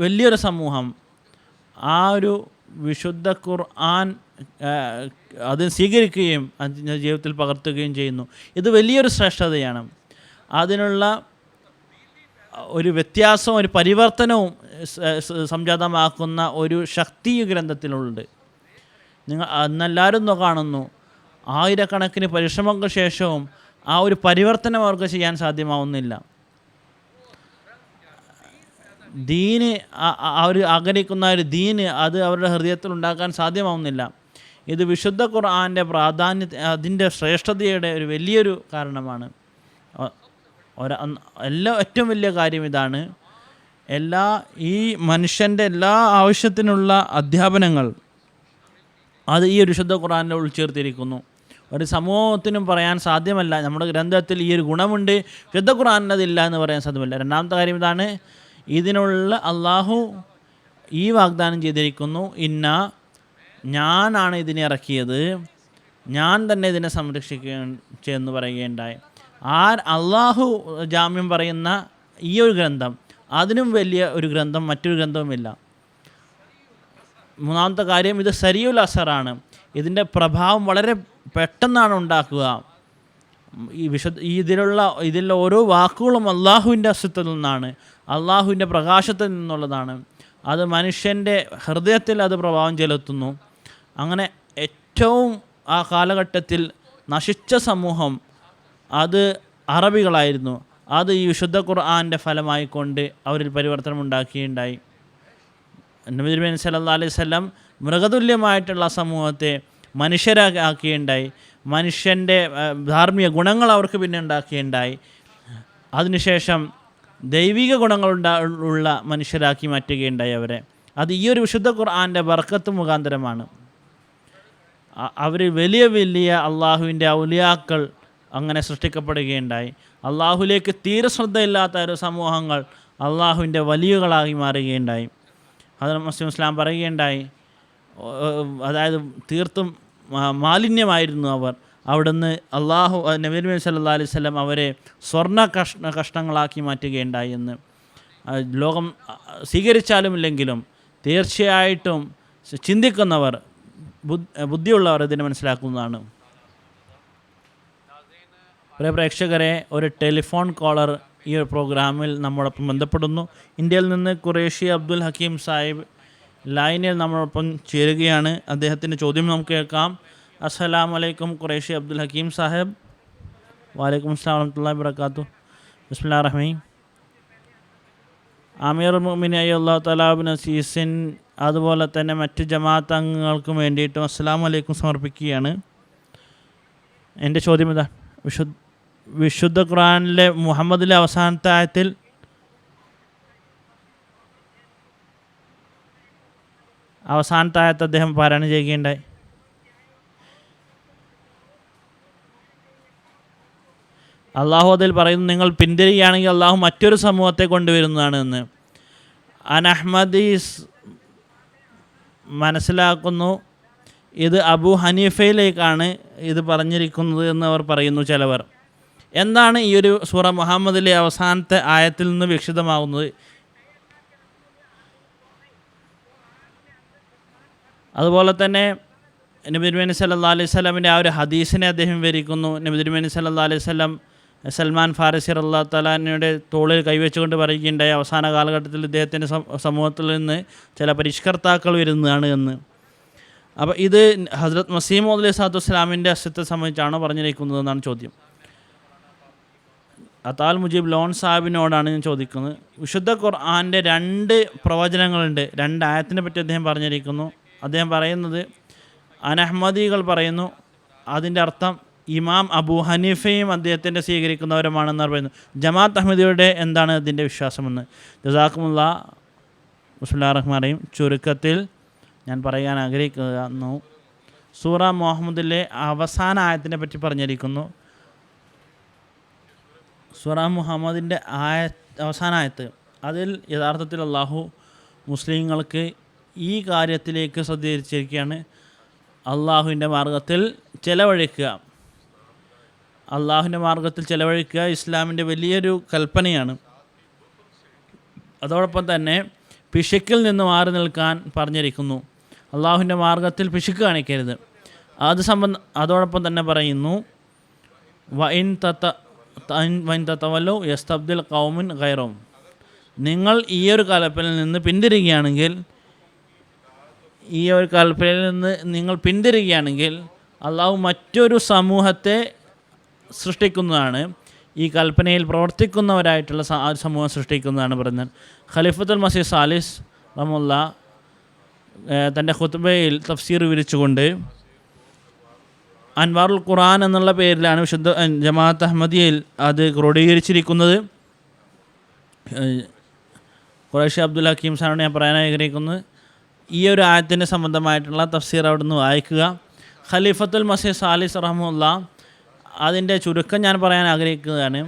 വലിയൊരു സമൂഹം ആ ഒരു വിശുദ്ധ ഖുർആൻ അത് സ്വീകരിക്കുകയും അതിൻ്റെ ജീവിതത്തിൽ പകർത്തുകയും ചെയ്യുന്നു. ഇത് വലിയൊരു ശ്രേഷ്ഠതയാണ്. അതിനുള്ള ഒരു വ്യത്യാസവും ഒരു പരിവർത്തനവും സംജാതമാക്കുന്ന ഒരു ശക്തി ഗ്രന്ഥത്തിലുണ്ട്. നിങ്ങൾ അന്നെല്ലാവരും കാണുന്നു, ആയിരക്കണക്കിന് പരിശ്രമങ്ങൾക്ക് ശേഷവും ആ ഒരു പരിവർത്തനം അവർക്ക് ചെയ്യാൻ സാധ്യമാവുന്നില്ല. ദീന് അവർ ആഗ്രഹിക്കുന്ന ഒരു ദീന് അത് അവരുടെ ഹൃദയത്തിൽ ഉണ്ടാക്കാൻ സാധ്യമാവുന്നില്ല. ഇത് വിശുദ്ധ ഖുർആൻ്റെ അതിൻ്റെ ശ്രേഷ്ഠതയുടെ ഒരു വലിയൊരു കാരണമാണ്. ഏറ്റവും വലിയ കാര്യം ഇതാണ്, ഈ മനുഷ്യൻ്റെ എല്ലാ ആവശ്യത്തിനുള്ള അധ്യാപനങ്ങൾ അത് ഈ ഒരു വിശുദ്ധ ഖുർആനിൽ ഉൾച്ചേർത്തിരിക്കുന്നു. ഒരു സമൂഹത്തിനും പറയാൻ സാധ്യമല്ല നമ്മുടെ ഗ്രന്ഥത്തിൽ ഈ ഒരു ഗുണമുണ്ട്, വിശുദ്ധ ഖുർആനിന് അതില്ല എന്ന് പറയാൻ സാധ്യമല്ല. രണ്ടാമത്തെ കാര്യം ഇതാണ്, ഇതിനുള്ള അള്ളാഹു ഈ വാഗ്ദാനം ചെയ്തിരിക്കുന്നു, ഞാനാണ് ഇതിനെ ഇറക്കിയത്, ഞാൻ തന്നെ ഇതിനെ സംരക്ഷിക്കുകയെന്ന് പറയുകയുണ്ടായി. അള്ളാഹു ജാമ്യം പറയുന്ന ഈ ഒരു ഗ്രന്ഥം, അതിനും വലിയ ഒരു ഗ്രന്ഥം മറ്റൊരു ഗ്രന്ഥവുമില്ല. മൂന്നാമത്തെ കാര്യം, ഇത് സരിയുൽ അസറാണ്. ഇതിൻ്റെ പ്രഭാവം വളരെ പെട്ടെന്നാണ് ഉണ്ടാക്കുക. ഇതിലുള്ള ഓരോ വാക്കുകളും അള്ളാഹുവിൻ്റെ അസ്തിത്വത്തിൽ നിന്നാണ്, അള്ളാഹുവിൻ്റെ പ്രകാശത്തിൽ നിന്നുള്ളതാണ്. അത് മനുഷ്യൻ്റെ ഹൃദയത്തിൽ അത് പ്രഭാവം ചെലുത്തുന്നു. അങ്ങനെ ഏറ്റവും ആ കാലഘട്ടത്തിൽ നശിച്ച സമൂഹം അത് അറബികളായിരുന്നു. അത് ഈ വിശുദ്ധ ഖുർആൻ്റെ ഫലമായിക്കൊണ്ട് അവരിൽ പരിവർത്തനം ഉണ്ടാക്കിയുണ്ടായി. നബി തിരുമേനി സല്ലല്ലാഹു അലൈഹി വസല്ലം മൃഗതുല്യമായിട്ടുള്ള സമൂഹത്തെ മനുഷ്യരാക്കിയുണ്ടായി. മനുഷ്യൻ്റെ ധാർമ്മിക ഗുണങ്ങൾ അവർക്ക് പിന്നെ ഉണ്ടാക്കിയുണ്ടായി. അതിനുശേഷം ദൈവിക ഗുണങ്ങളുള്ള മനുഷ്യരാക്കി മാറ്റുകയുണ്ടായി അവരെ. അത് ഈ ഒരു വിശുദ്ധ ഖുർആൻ്റെ ബർക്കത്ത് മുഖാന്തരമാണ്. അവർ വലിയ വലിയ അള്ളാഹുവിൻ്റെ ഔലിയാക്കൾ അങ്ങനെ സൃഷ്ടിക്കപ്പെടുകയുണ്ടായി. അള്ളാഹുലേക്ക് തീരെ ശ്രദ്ധയില്ലാത്ത ഒരു സമൂഹങ്ങൾ അള്ളാഹുവിൻ്റെ വലിയകളായി മാറുകയുണ്ടായി. ഹദ്റത്ത് മസീഹ് ഇസ്ലാം പറയുകയുണ്ടായി, അതായത് തീർത്തും മാലിന്യമായിരുന്നു അവർ. അവിടുന്ന് നബി സല്ലല്ലാഹു അലൈഹി വസല്ലം അവരെ സ്വർണ്ണ കഷ്ണങ്ങളാക്കി മാറ്റുകയുണ്ടായി എന്ന്. ലോകം സ്വീകരിച്ചാലും ഇല്ലെങ്കിലും തീർച്ചയായിട്ടും ചിന്തിക്കുന്നവർ, ബുദ്ധിയുള്ളവർ ഇതിനെ മനസ്സിലാക്കുന്നതാണ്. പ്രിയ പ്രേക്ഷകരെ, ഒരു ടെലിഫോൺ കോളർ ഈ ഒരു പ്രോഗ്രാമിൽ നമ്മോടൊപ്പം ബന്ധപ്പെടുന്നു. ഇന്ത്യയിൽ നിന്ന് ഖുറേഷി അബ്ദുൽ ഹക്കീം സാഹിബ് ലൈനിൽ നമ്മളോടൊപ്പം ചേരുകയാണ്. അദ്ദേഹത്തിൻ്റെ ചോദ്യം നമുക്ക് കേൾക്കാം. അസ്സലാമു അലൈക്കും ഖുറേഷി അബ്ദുൽ ഹക്കീം സാഹിബ്. വലൈക്കും അസ്സലാം വറഹ്മത്തുള്ളാഹി വബറകാതുഹു. ബിസ്മില്ലാഹിർ റഹ്മാനിർ റഹീം. അമീറുൽ മുഅ്മിനീൻ അല്ലാഹു തആല ഇബ്നു സീസിൻ അതുപോലെ തന്നെ മറ്റ് ജമാഅത്ത് അംഗങ്ങൾക്കും വേണ്ടിയിട്ടും അസ്സലാമു അലൈക്കും സമർപ്പിക്കുകയാണ്. എൻ്റെ ചോദ്യം ഇതാ, വിശുദ്ധ ഖുർആനിലെ മുഹമ്മദിലെ അവസാനത്തെ ആയത്തിൽ അദ്ദേഹം പാരായണം ചെയ്യുകയുണ്ടായി. അള്ളാഹു അതിൽ പറയുന്നു, നിങ്ങൾ പിന്തിരിയുകയാണെങ്കിൽ അള്ളാഹു മറ്റൊരു സമൂഹത്തെ കൊണ്ടുവരുന്നതാണ് എന്ന്. അനഹ്മദീസ് മനസ്സിലാക്കുന്നു ഇത് അബൂ ഹനീഫയിലേക്കാണ് ഇത് പറഞ്ഞിരിക്കുന്നത് എന്ന് അവർ പറയുന്നു ചിലവർ. എന്താണ് ഈ ഒരു സൂറ മുഹമ്മദിലെ അവസാനത്തെ ആയത്തിൽ നിന്ന് വിക്ഷിതമാകുന്നത്? അതുപോലെ തന്നെ നബി തിരുമേനി സല്ലല്ലാഹു അലൈഹി വസല്ലമിൻ്റെ ആ ഒരു ഹദീസിനെ അദ്ദേഹം വിവരിക്കുന്നു. നബി തിരുമേനി സല്ലല്ലാഹു അലൈഹി വസല്ലം സൽമാൻ ഫാരിസി റളിയല്ലാഹു തആല അൻഹുവിൻ്റെ തോളിൽ കൈവച്ചുകൊണ്ട് പറയുകയുണ്ടായി, അവസാന കാലഘട്ടത്തിൽ ഇദ്ദേഹത്തിൻ്റെ സമൂഹത്തിൽ നിന്ന് ചില പരിഷ്കർത്താക്കൾ വരുന്നതാണ് എന്ന്. അപ്പോൾ ഇത് ഹസ്രത്ത് മസീഹ് മൗഊദ് അലൈഹി സ്വലാമിൻ്റെ അസ്തിത്വത്തെ സംബന്ധിച്ചാണോ പറഞ്ഞിരിക്കുന്നതെന്നാണ് ചോദ്യം. അതാൽ മുജീബ് ലോൺ സാഹിബിനോടാണ് ഞാൻ ചോദിക്കുന്നത്. വിശുദ്ധ ഖുർആൻ്റെ 2 പ്രവചനങ്ങളുണ്ട്, 2 ആയത്തിനെ പറ്റി അദ്ദേഹം പറഞ്ഞിരിക്കുന്നു. അദ്ദേഹം പറയുന്നത് അനഹ്മദികൾ പറയുന്നു, അതിൻ്റെ അർത്ഥം ഇമാം അബൂ ഹനീഫയും അദ്ദേഹത്തിൻ്റെ സ്വീകരിക്കുന്നവരുമാണെന്ന് പറയുന്നു. ജമാഅത്ത് അഹ്മദിയുടെ എന്താണ് അതിൻ്റെ വിശ്വാസമെന്ന്? ജസാക്കുമുല്ലാഹ്. ബിസ്മില്ലാഹിർ റഹ്മാനിർ റഹീം. ചുരുക്കത്തിൽ ഞാൻ പറയാൻ ആഗ്രഹിക്കുന്നു, സൂറ മുഹമ്മദിലെ അവസാന ആയത്തിനെ പറ്റി പറഞ്ഞിരിക്കുന്നു. സൂറ മുഹമ്മദിൻ്റെ അവസാന ആയത്ത്, അതിൽ യഥാർത്ഥത്തിൽ അള്ളാഹു മുസ്ലിങ്ങൾക്ക് ഈ കാര്യത്തിലേക്ക് ശ്രദ്ധീകരിച്ചിരിക്കുകയാണ്. അള്ളാഹുവിൻ്റെ മാർഗത്തിൽ ചെലവഴിക്കുക ഇസ്ലാമിൻ്റെ വലിയൊരു കൽപ്പനയാണ്. അതോടൊപ്പം തന്നെ പിശക്കിൽ നിന്ന് മാറി നിൽക്കാൻ പറഞ്ഞിരിക്കുന്നു. അള്ളാഹുവിൻ്റെ മാർഗത്തിൽ പിശുക്ക് കാണിക്കരുത്. അതോടൊപ്പം തന്നെ പറയുന്നു വൈൻ തത്തവല്ലോ യസ്തബ്ദിൽ ഖൗമിൻ ഗൈറഹും, നിങ്ങൾ ഈ ഒരു കൽപ്പനയിൽ നിന്ന് പിന്തിരിക്കുകയാണെങ്കിൽ അള്ളാഹു മറ്റൊരു സമൂഹത്തെ സൃഷ്ടിക്കുന്നതാണ്, ഈ കൽപ്പനയിൽ പ്രവർത്തിക്കുന്നവരായിട്ടുള്ള സമൂഹം സൃഷ്ടിക്കുന്നതാണ് പറയുന്നത്. ഖലീഫത്തുൽ മസീഹ് സാലിസ് റഹ്മത്തുള്ള തൻ്റെ ഖുത്ബയിൽ തഫ്സീർ വിവരിച്ചുകൊണ്ട് അൻവാറുൽ ഖുർആൻ എന്നുള്ള പേരിലാണ് വിശുദ്ധ ജമാഅത്ത് അഹമ്മദിയയിൽ അത് ക്രോഡീകരിച്ചിരിക്കുന്നത്. ഖുറൈശി അബ്ദുൽ ഹക്കീം സാറാണ് ഞാൻ പറയാൻ ആഗ്രഹിക്കുന്നത്. ഈ ഒരു ആയത്തിൻ്റെ സംബന്ധമായിട്ടുള്ള തഫ്സീർ അവിടെ നിന്ന് വായിക്കുക. ഖലീഫത്തുൽ മസീഹ് സാലിസ് റഹ്മത്തുള്ള അതിൻ്റെ ചുരുക്കം ഞാൻ പറയാൻ ആഗ്രഹിക്കുകയാണ്.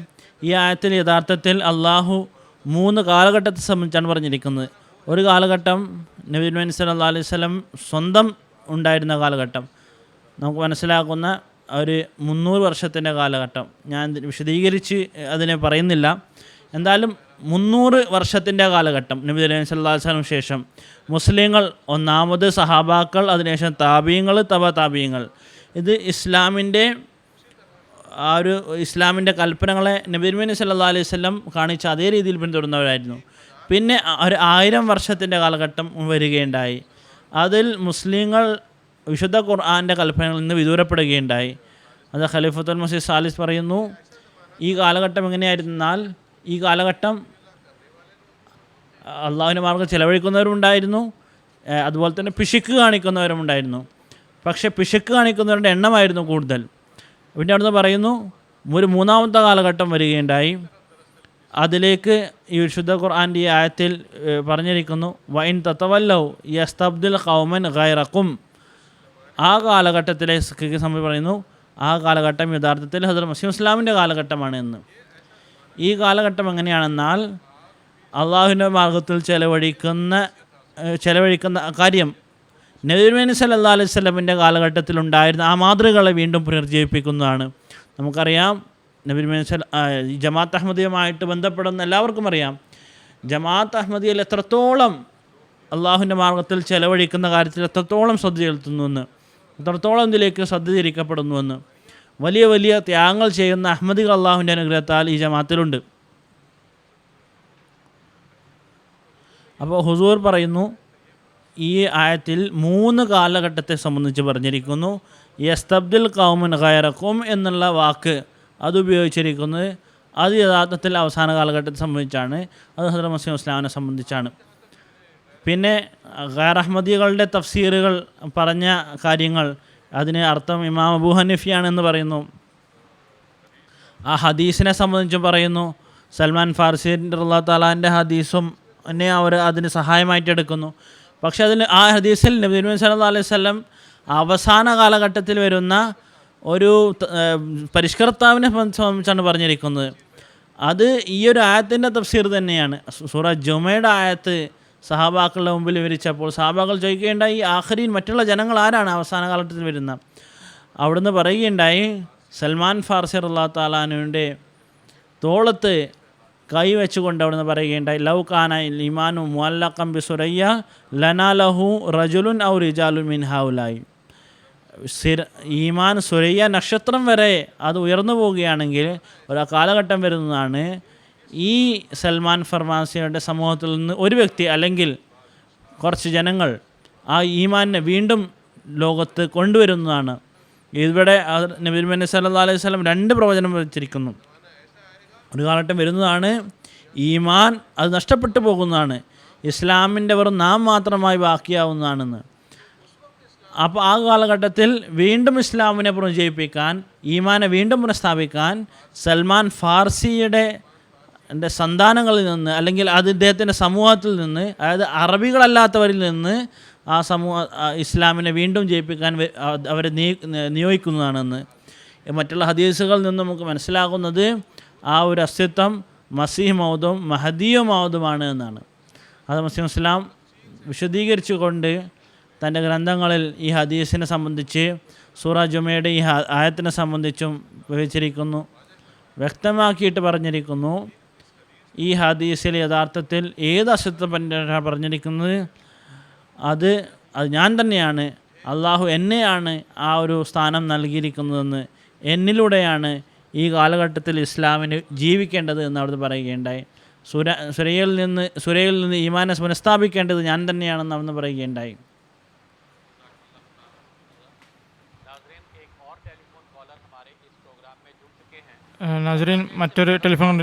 ഈ ആയത്തിൽ യഥാർത്ഥത്തിൽ അള്ളാഹു 3 കാലഘട്ടത്തെ സംബന്ധിച്ചാണ് പറഞ്ഞിരിക്കുന്നത്. ഒരു കാലഘട്ടം നബി സല്ലല്ലാഹു അലൈഹി വസല്ലം സ്വന്തം ഉണ്ടായിരുന്ന കാലഘട്ടം, നമുക്ക് മനസ്സിലാക്കുന്ന ഒരു 300 വർഷത്തിൻ്റെ കാലഘട്ടം. ഞാൻ വിശദീകരിച്ച് അതിനെ പറയുന്നില്ല. എന്തായാലും 300 വർഷത്തിൻ്റെ കാലഘട്ടം നബി സല്ലല്ലാഹു അലൈഹി വസല്ലം ശേഷം മുസ്ലിങ്ങൾ ഒന്നാമത്, സഹാബാക്കൾ, അതിനുശേഷം താബീങ്ങൾ, താബീങ്ങൾ. ഇത് ഇസ്ലാമിൻ്റെ കൽപ്പനകളെ നബി സല്ലല്ലാഹു അലൈഹി വസല്ലം കാണിച്ച അതേ രീതിയിൽ പിന്തുടരുന്നവരായിരുന്നു. പിന്നെ ഒരു 1000 വർഷത്തിൻ്റെ കാലഘട്ടം വരികയുണ്ടായി. അതിൽ മുസ്ലിങ്ങൾ വിശുദ്ധ ഖുർആൻ്റെ കൽപ്പനകളിൽ നിന്ന് വിദൂരപ്പെടുകയുണ്ടായി. അത് ഖലീഫത്തുൽ മസീഹ് സാലിസ് പറയുന്നു, ഈ കാലഘട്ടം എങ്ങനെയായിരുന്നാൽ ഈ കാലഘട്ടം അള്ളാഹുവിൻ്റെ മാർഗ്ഗം ചിലവഴിക്കുന്നവരുണ്ടായിരുന്നു, അതുപോലെ തന്നെ പിശുക്ക് കാണിക്കുന്നവരുമുണ്ടായിരുന്നു. പക്ഷേ പിശുക്ക് കാണിക്കുന്നവരുടെ എണ്ണമായിരുന്നു കൂടുതൽ. പിന്നെ അവിടുന്ന് പറയുന്നു ഒരു 3ാമത്തെ കാലഘട്ടം വരികയുണ്ടായി. അതിലേക്ക് ഈ വിശുദ്ധ ഖുർആൻ്റെ ഈ ആയത്തിൽ പറഞ്ഞിരിക്കുന്നു വൈൻ തത്തവല്ലൗ യസ്തബ്ദിൽ ഖൗമൻ ഗൈറക്കും. ആ കാലഘട്ടത്തിലേക്ക് സംബന്ധിച്ച് പറയുന്നു, ആ കാലഘട്ടം യഥാർത്ഥത്തിൽ ഹദ്റത്ത് മസീഹ് ഇസ്ലാമിൻ്റെ കാലഘട്ടമാണ് എന്ന്. ഈ കാലഘട്ടം എങ്ങനെയാണെന്നാൽ അള്ളാഹുവിൻ്റെ മാർഗ്ഗത്തിൽ ചെലവഴിക്കുന്ന കാര്യം നബി സല്ലല്ലാഹു അലൈഹി വസല്ലമിൻ്റെ കാലഘട്ടത്തിലുണ്ടായിരുന്ന ആ മാതൃകകളെ വീണ്ടും പുനർജീവിപ്പിക്കുന്നതാണ്. നമുക്കറിയാം ജമാഅത്ത് അഹമ്മദിയുമായിട്ട് ബന്ധപ്പെടുന്ന എല്ലാവർക്കും അറിയാം, ജമാഅത്ത് അഹമ്മദിയിൽ എത്രത്തോളം അള്ളാഹുവിൻ്റെ മാർഗ്ഗത്തിൽ ചെലവഴിക്കുന്ന കാര്യത്തിൽ എത്രത്തോളം ശ്രദ്ധ ചെലുത്തുന്നുവെന്ന്, എത്രത്തോളം ഇതിലേക്ക് ശ്രദ്ധ തിരിക്കപ്പെടുന്നുവെന്ന്. വലിയ വലിയ ത്യാഗങ്ങൾ ചെയ്യുന്ന അഹമ്മദികൾ അള്ളാഹുവിൻ്റെ അനുഗ്രഹത്താൽ ഈ ജമാഅത്തിലുണ്ട്. അപ്പോൾ ഹുസൂർ പറയുന്നു, ഈ ആയത്തിൽ 3 കാലഘട്ടത്തെ സംബന്ധിച്ച് പറഞ്ഞിരിക്കുന്നു. യസ്തബ്ദിൽ ഖൗമൻ ഗൈറക്കും എന്നുള്ള വാക്ക് അത് ഉപയോഗിച്ചിരിക്കുന്നത് അത് യഥാർത്ഥത്തിൽ അവസാന കാലഘട്ടത്തെ സംബന്ധിച്ചാണ്. അത് ഹദ്റത്ത് മസീഹ് ഇസ്ലാമിനെ സംബന്ധിച്ചാണ്. പിന്നെ ഗൈർ അഹമ്മദികളുടെ തഫ്സീറുകൾ പറഞ്ഞ കാര്യങ്ങൾ, അതിന് അർത്ഥം ഇമാം അബൂ ഹനീഫയാണെന്ന് പറയുന്നു. ആ ഹദീസിനെ സംബന്ധിച്ചും പറയുന്നു. സൽമാൻ ഫാർസി റളിയല്ലാഹു തആലാൻ്റെ ഹദീസും എന്നെ അവർ അതിന് സഹായമായിട്ട് എടുക്കുന്നു. പക്ഷേ ആ ഹദീസിൽ നബി സല്ലല്ലാഹു അലൈഹി വസല്ലം അവസാന കാലഘട്ടത്തിൽ വരുന്ന ഒരു പരിഷ്കർത്താവിനെ സംബന്ധിച്ചാണ് പറഞ്ഞിരിക്കുന്നത്. അത് ഈ ഒരു ആയത്തിൻ്റെ തഫ്സീർ തന്നെയാണ്. സൂറ ജുമയുടെ ആയത്ത് സഹാബാക്കളുടെ മുമ്പിൽ വിവരിച്ചപ്പോൾ സഹാബാക്കൾ ചോദിക്കുകയുണ്ടായി, ആഖരീൻ മറ്റുള്ള ജനങ്ങൾ ആരാണ് അവസാന കാലഘട്ടത്തിൽ വരുന്ന? അവിടുന്ന് പറയുകയുണ്ടായി, സൽമാൻ ഫാർസി റളിയല്ലാഹു തആല അൻഹുവിൻ്റെ തോളത്ത് കൈവച്ചുകൊണ്ട് അവിടുന്ന് പറയുകയുണ്ടായി, ലൗ കാന ഈമാനു മുഅല്ലഖൻ ബിസുറയ്യ ലനാലഹു റജുലുൻ ഔ റിജാലുൻ മിൻ ഹൗലായി. ഈമാൻ സുരയ്യ നക്ഷത്രം വരെ അത് ഉയർന്നു പോവുകയാണെങ്കിൽ ഒരു കാലഘട്ടം വരുന്നതാണ് ഈ സൽമാൻ ഫർമാസിയുടെ സമൂഹത്തിൽ നിന്ന് ഒരു വ്യക്തി അല്ലെങ്കിൽ കുറച്ച് ജനങ്ങൾ ആ ഈമാനിനെ വീണ്ടും ലോകത്ത് കൊണ്ടുവരുന്നതാണ്. ഇവിടെ നബി സല്ലല്ലാഹു അലൈഹി വസല്ലം 2 പ്രവചനം വെച്ചിരിക്കുന്നു. ഒരു കാലഘട്ടം വരുന്നതാണ് ഈമാൻ അത് നഷ്ടപ്പെട്ടു പോകുന്നതാണ്, ഇസ്ലാമിൻ്റെ വെറും നാം മാത്രമായി ബാക്കിയാവുന്നതാണെന്ന്. അപ്പോൾ ആ കാലഘട്ടത്തിൽ വീണ്ടും ഇസ്ലാമിനെ പുനരുജ്ജീവിപ്പിക്കാൻ, ഈമാനെ വീണ്ടും പുനഃസ്ഥാപിക്കാൻ സൽമാൻ ഫാർസിയുടെ സന്താനങ്ങളിൽ നിന്ന് അല്ലെങ്കിൽ അത് ഇദ്ദേഹത്തിൻ്റെ സമൂഹത്തിൽ നിന്ന്, അതായത് അറബികളല്ലാത്തവരിൽ നിന്ന് ആ ഇസ്ലാമിനെ വീണ്ടും ജയിപ്പിക്കാൻ അവരെ നിയോഗിക്കുന്നതാണെന്ന്. മറ്റുള്ള ഹദീസുകളിൽ നിന്ന് നമുക്ക് മനസ്സിലാകുന്നത് ആ ഒരു അസ്തിത്വം മസീഹ് മൗദും മഹദിയോ മൗദുമാണ് എന്നാണ്. അത് മസീഹ് ഇസ്ലാം വിശദീകരിച്ചുകൊണ്ട് തൻ്റെ ഗ്രന്ഥങ്ങളിൽ ഈ ഹദീസിനെ സംബന്ധിച്ച് സൂറ ജുമയുടെ ഈ ആയത്തിനെ സംബന്ധിച്ചും വിവരിച്ചിരിക്കുന്നു. വ്യക്തമാക്കിയിട്ട് പറഞ്ഞിരിക്കുന്നു, ഈ ഹദീസിൽ യഥാർത്ഥത്തിൽ ഏത് അസ്തിത്വം പറഞ്ഞിരിക്കുന്നത് അത് അത് ഞാൻ തന്നെയാണ്, അള്ളാഹു എന്നെയാണ് ആ ഒരു സ്ഥാനം നൽകിയിരിക്കുന്നതെന്ന്, എന്നിലൂടെയാണ് ഈ കാലഘട്ടത്തിൽ ഇസ്ലാമിന് ജീവിക്കേണ്ടത് എന്ന് അവിടുന്ന് പറയുകയുണ്ടായി. സുരയിൽ നിന്ന് ഈമാനെ പുനഃസ്ഥാപിക്കേണ്ടത് ഞാൻ തന്നെയാണെന്ന് അവിടുന്ന് പറയുകയുണ്ടായി. നസറിൻ, മറ്റൊരു ടെലിഫോൺ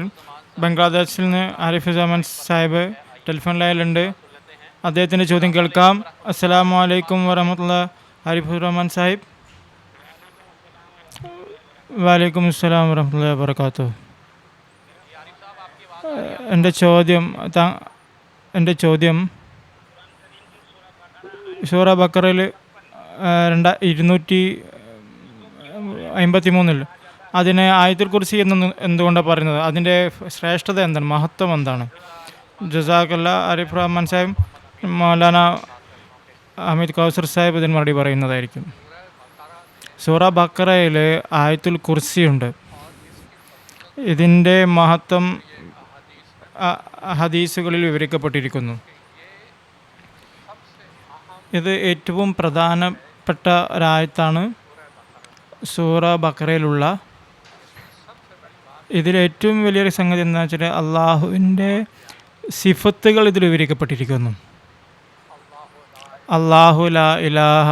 ബംഗ്ലാദേശിൽ നിന്ന് ആരിഫ് ജമാൻ സാഹിബ് ടെലിഫോൺ ലൈനിലുണ്ട്. അദ്ദേഹത്തിൻ്റെ ചോദ്യം കേൾക്കാം. അസ്സലാമു അലൈക്കും വറഹ്മത്തുള്ളാഹി. ആരിഫ് റഹ്മാൻ സാഹിബ്. വലൈക്കും അസ്സലാം വറഹ്മത്തുള്ളാഹി വബറകാതുഹു. എൻ്റെ ചോദ്യം സൂറ ബക്കറയിൽ 253 അതിനെ ആയത്തുൽ കുർസി എന്ന് എന്തുകൊണ്ടാണ് പറയുന്നത്? അതിൻ്റെ ശ്രേഷ്ഠത എന്താണ്, മഹത്വം എന്താണ്? ജസാക്കല്ല ആരിഫ് റഹ്മാൻ സാഹിബ്. മൗലാന ഹമീദ് കൗസർ സാഹിബ് ഇതിന് മറുപടി പറയുന്നതായിരിക്കും. സൂറ ബക്കറയിൽ ആയത്തുൽ കുർസിയുണ്ട്. ഇതിൻ്റെ മഹത്വം ഹദീസുകളിൽ വിവരിക്കപ്പെട്ടിരിക്കുന്നു. ഇത് ഏറ്റവും പ്രധാനപ്പെട്ട ഒരായത്താണ് സൂറ ബക്കറയിലുള്ള. ഇതിലേറ്റവും വലിയൊരു സംഗതി എന്താണെന്ന് വെച്ചാൽ അള്ളാഹുവിൻ്റെ സിഫത്തുകൾ ഇതിൽ വിവരിക്കപ്പെട്ടിരിക്കുന്നു. അള്ളാഹു ലാ ഇലാഹ,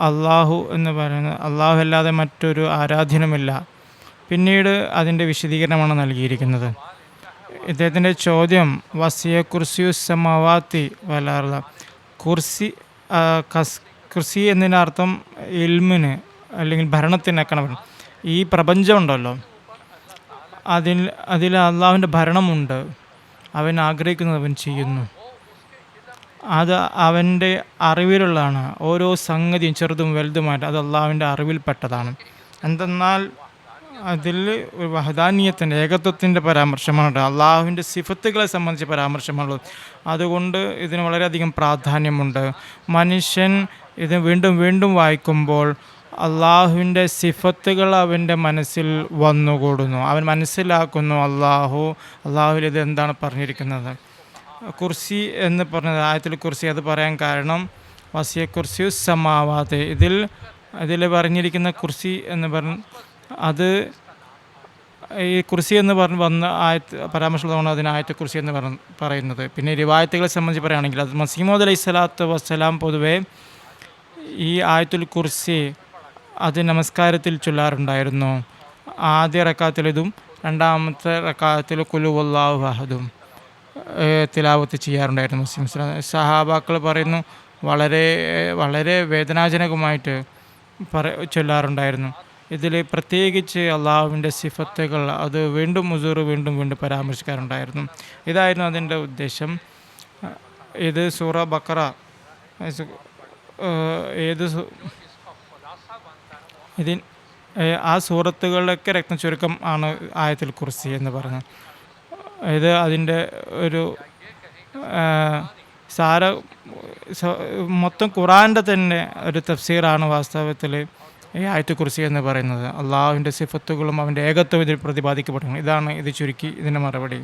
അള്ളാഹു എന്ന് പറയുന്നത് അള്ളാഹു അല്ലാതെ മറ്റൊരു ആരാധ്യനുമില്ല. പിന്നീട് അതിൻ്റെ വിശദീകരണമാണ് നൽകിയിരിക്കുന്നത്. ഇദ്ദേഹത്തിൻ്റെ ചോദ്യം വസിയ കുർസിയു സമാവാത്തി വലാർദ. കുർസി എന്നതിൻ്റെ അർത്ഥം ഇൽമിന് അല്ലെങ്കിൽ ഭരണത്തിനൊക്കെയാണ്. ഈ പ്രപഞ്ചമുണ്ടല്ലോ, അതിൽ അള്ളാഹുവിൻ്റെ ഭരണമുണ്ട്. അവൻ ആഗ്രഹിക്കുന്നത് അവൻ ചെയ്യുന്നു. അത് അവൻ്റെ അറിവിലുള്ളതാണ്. ഓരോ സംഗതിയും ചെറുതും വലുതുമായിട്ട് അത് അള്ളാഹുവിൻ്റെ അറിവിൽപ്പെട്ടതാണ്. എന്തെന്നാൽ അതിൽ ഒരു വഹദാനിയത്തിൻ്റെ ഏകത്വത്തിൻ്റെ പരാമർശമാണ്, അള്ളാഹുവിൻ്റെ സിഫത്തുകളെ സംബന്ധിച്ച് പരാമർശമുള്ളത്. അതുകൊണ്ട് ഇതിന് വളരെയധികം പ്രാധാന്യമുണ്ട്. മനുഷ്യൻ ഇത് വീണ്ടും വീണ്ടും വായിക്കുമ്പോൾ അള്ളാഹുവിൻ്റെ സിഫത്തുകൾ അവൻ്റെ മനസ്സിൽ വന്നുകൂടുന്നു. അവൻ മനസ്സിലാക്കുന്നു അള്ളാഹുവിൽ ഇത് എന്താണ് പറഞ്ഞിരിക്കുന്നത്. കുർസി എന്ന് പറഞ്ഞത് ആയത്തിൽ കുർസി അത് പറയാൻ കാരണം വസിയ കുർസിയു സമാവാത്ത്. ഇതിൽ പറഞ്ഞിരിക്കുന്ന കുർസി എന്ന് പറഞ്ഞ് അത് ഈ കുർസി എന്ന് പറഞ്ഞ് വന്ന പരാമർശമുള്ളതാണ് അതിന് ആയത്ത് കുർസി എന്ന് പറയുന്നത്. പിന്നെ റിവായത്തുകളെ സംബന്ധിച്ച് പറയുകയാണെങ്കിൽ അത് മസീമോദ് അലൈഹി സ്വലാത്തു വസ്സലാം പൊതുവേ ഈ ആയത്തുൽ കുർസി അത് നമസ്കാരത്തിൽ ചൊല്ലാറുണ്ടായിരുന്നു. ആദ്യ റക്കാത്തിൽ ഇതും രണ്ടാമത്തെ റക്കാത്തിൽ ഖുൽ ഹുവല്ലാഹു അഹദും തിലാവത്ത് ചെയ്യാറുണ്ടായിരുന്നു. മുസ്ലിം സഹാബാക്കൾ പറയുന്നു വളരെ വളരെ വേദനാജനകമായിട്ട് ചൊല്ലാറുണ്ടായിരുന്നു. ഇതിൽ പ്രത്യേകിച്ച് അള്ളാഹുവിൻ്റെ സിഫത്തുകൾ അത് വീണ്ടും വീണ്ടും പരാമർശിക്കാറുണ്ടായിരുന്നു. ഇതായിരുന്നു അതിൻ്റെ ഉദ്ദേശം. ഇത് സൂറ ബക്കറ ആ സൂറത്തുകളിലൊക്കെ രത്നചുരുക്കം ആണ് ആയത്തുൽ കുർസി എന്ന് പറയുന്നത്. ഇത് അതിൻ്റെ ഒരു മൊത്തം ഖുറാൻ്റെ തന്നെ ഒരു തഫ്സീറാണ് വാസ്തവത്തിൽ ഈ ആയത്തുൽ കുർസി എന്ന് പറയുന്നത്. അള്ളാഹുവിൻ്റെ സിഫത്തുകളും അവൻ്റെ ഏകത്വം ഇതിൽ പ്രതിപാദിക്കപ്പെടുന്നു. ഇതാണ് ഇത് ചുരുക്കി ഇതിൻ്റെ മറുപടി.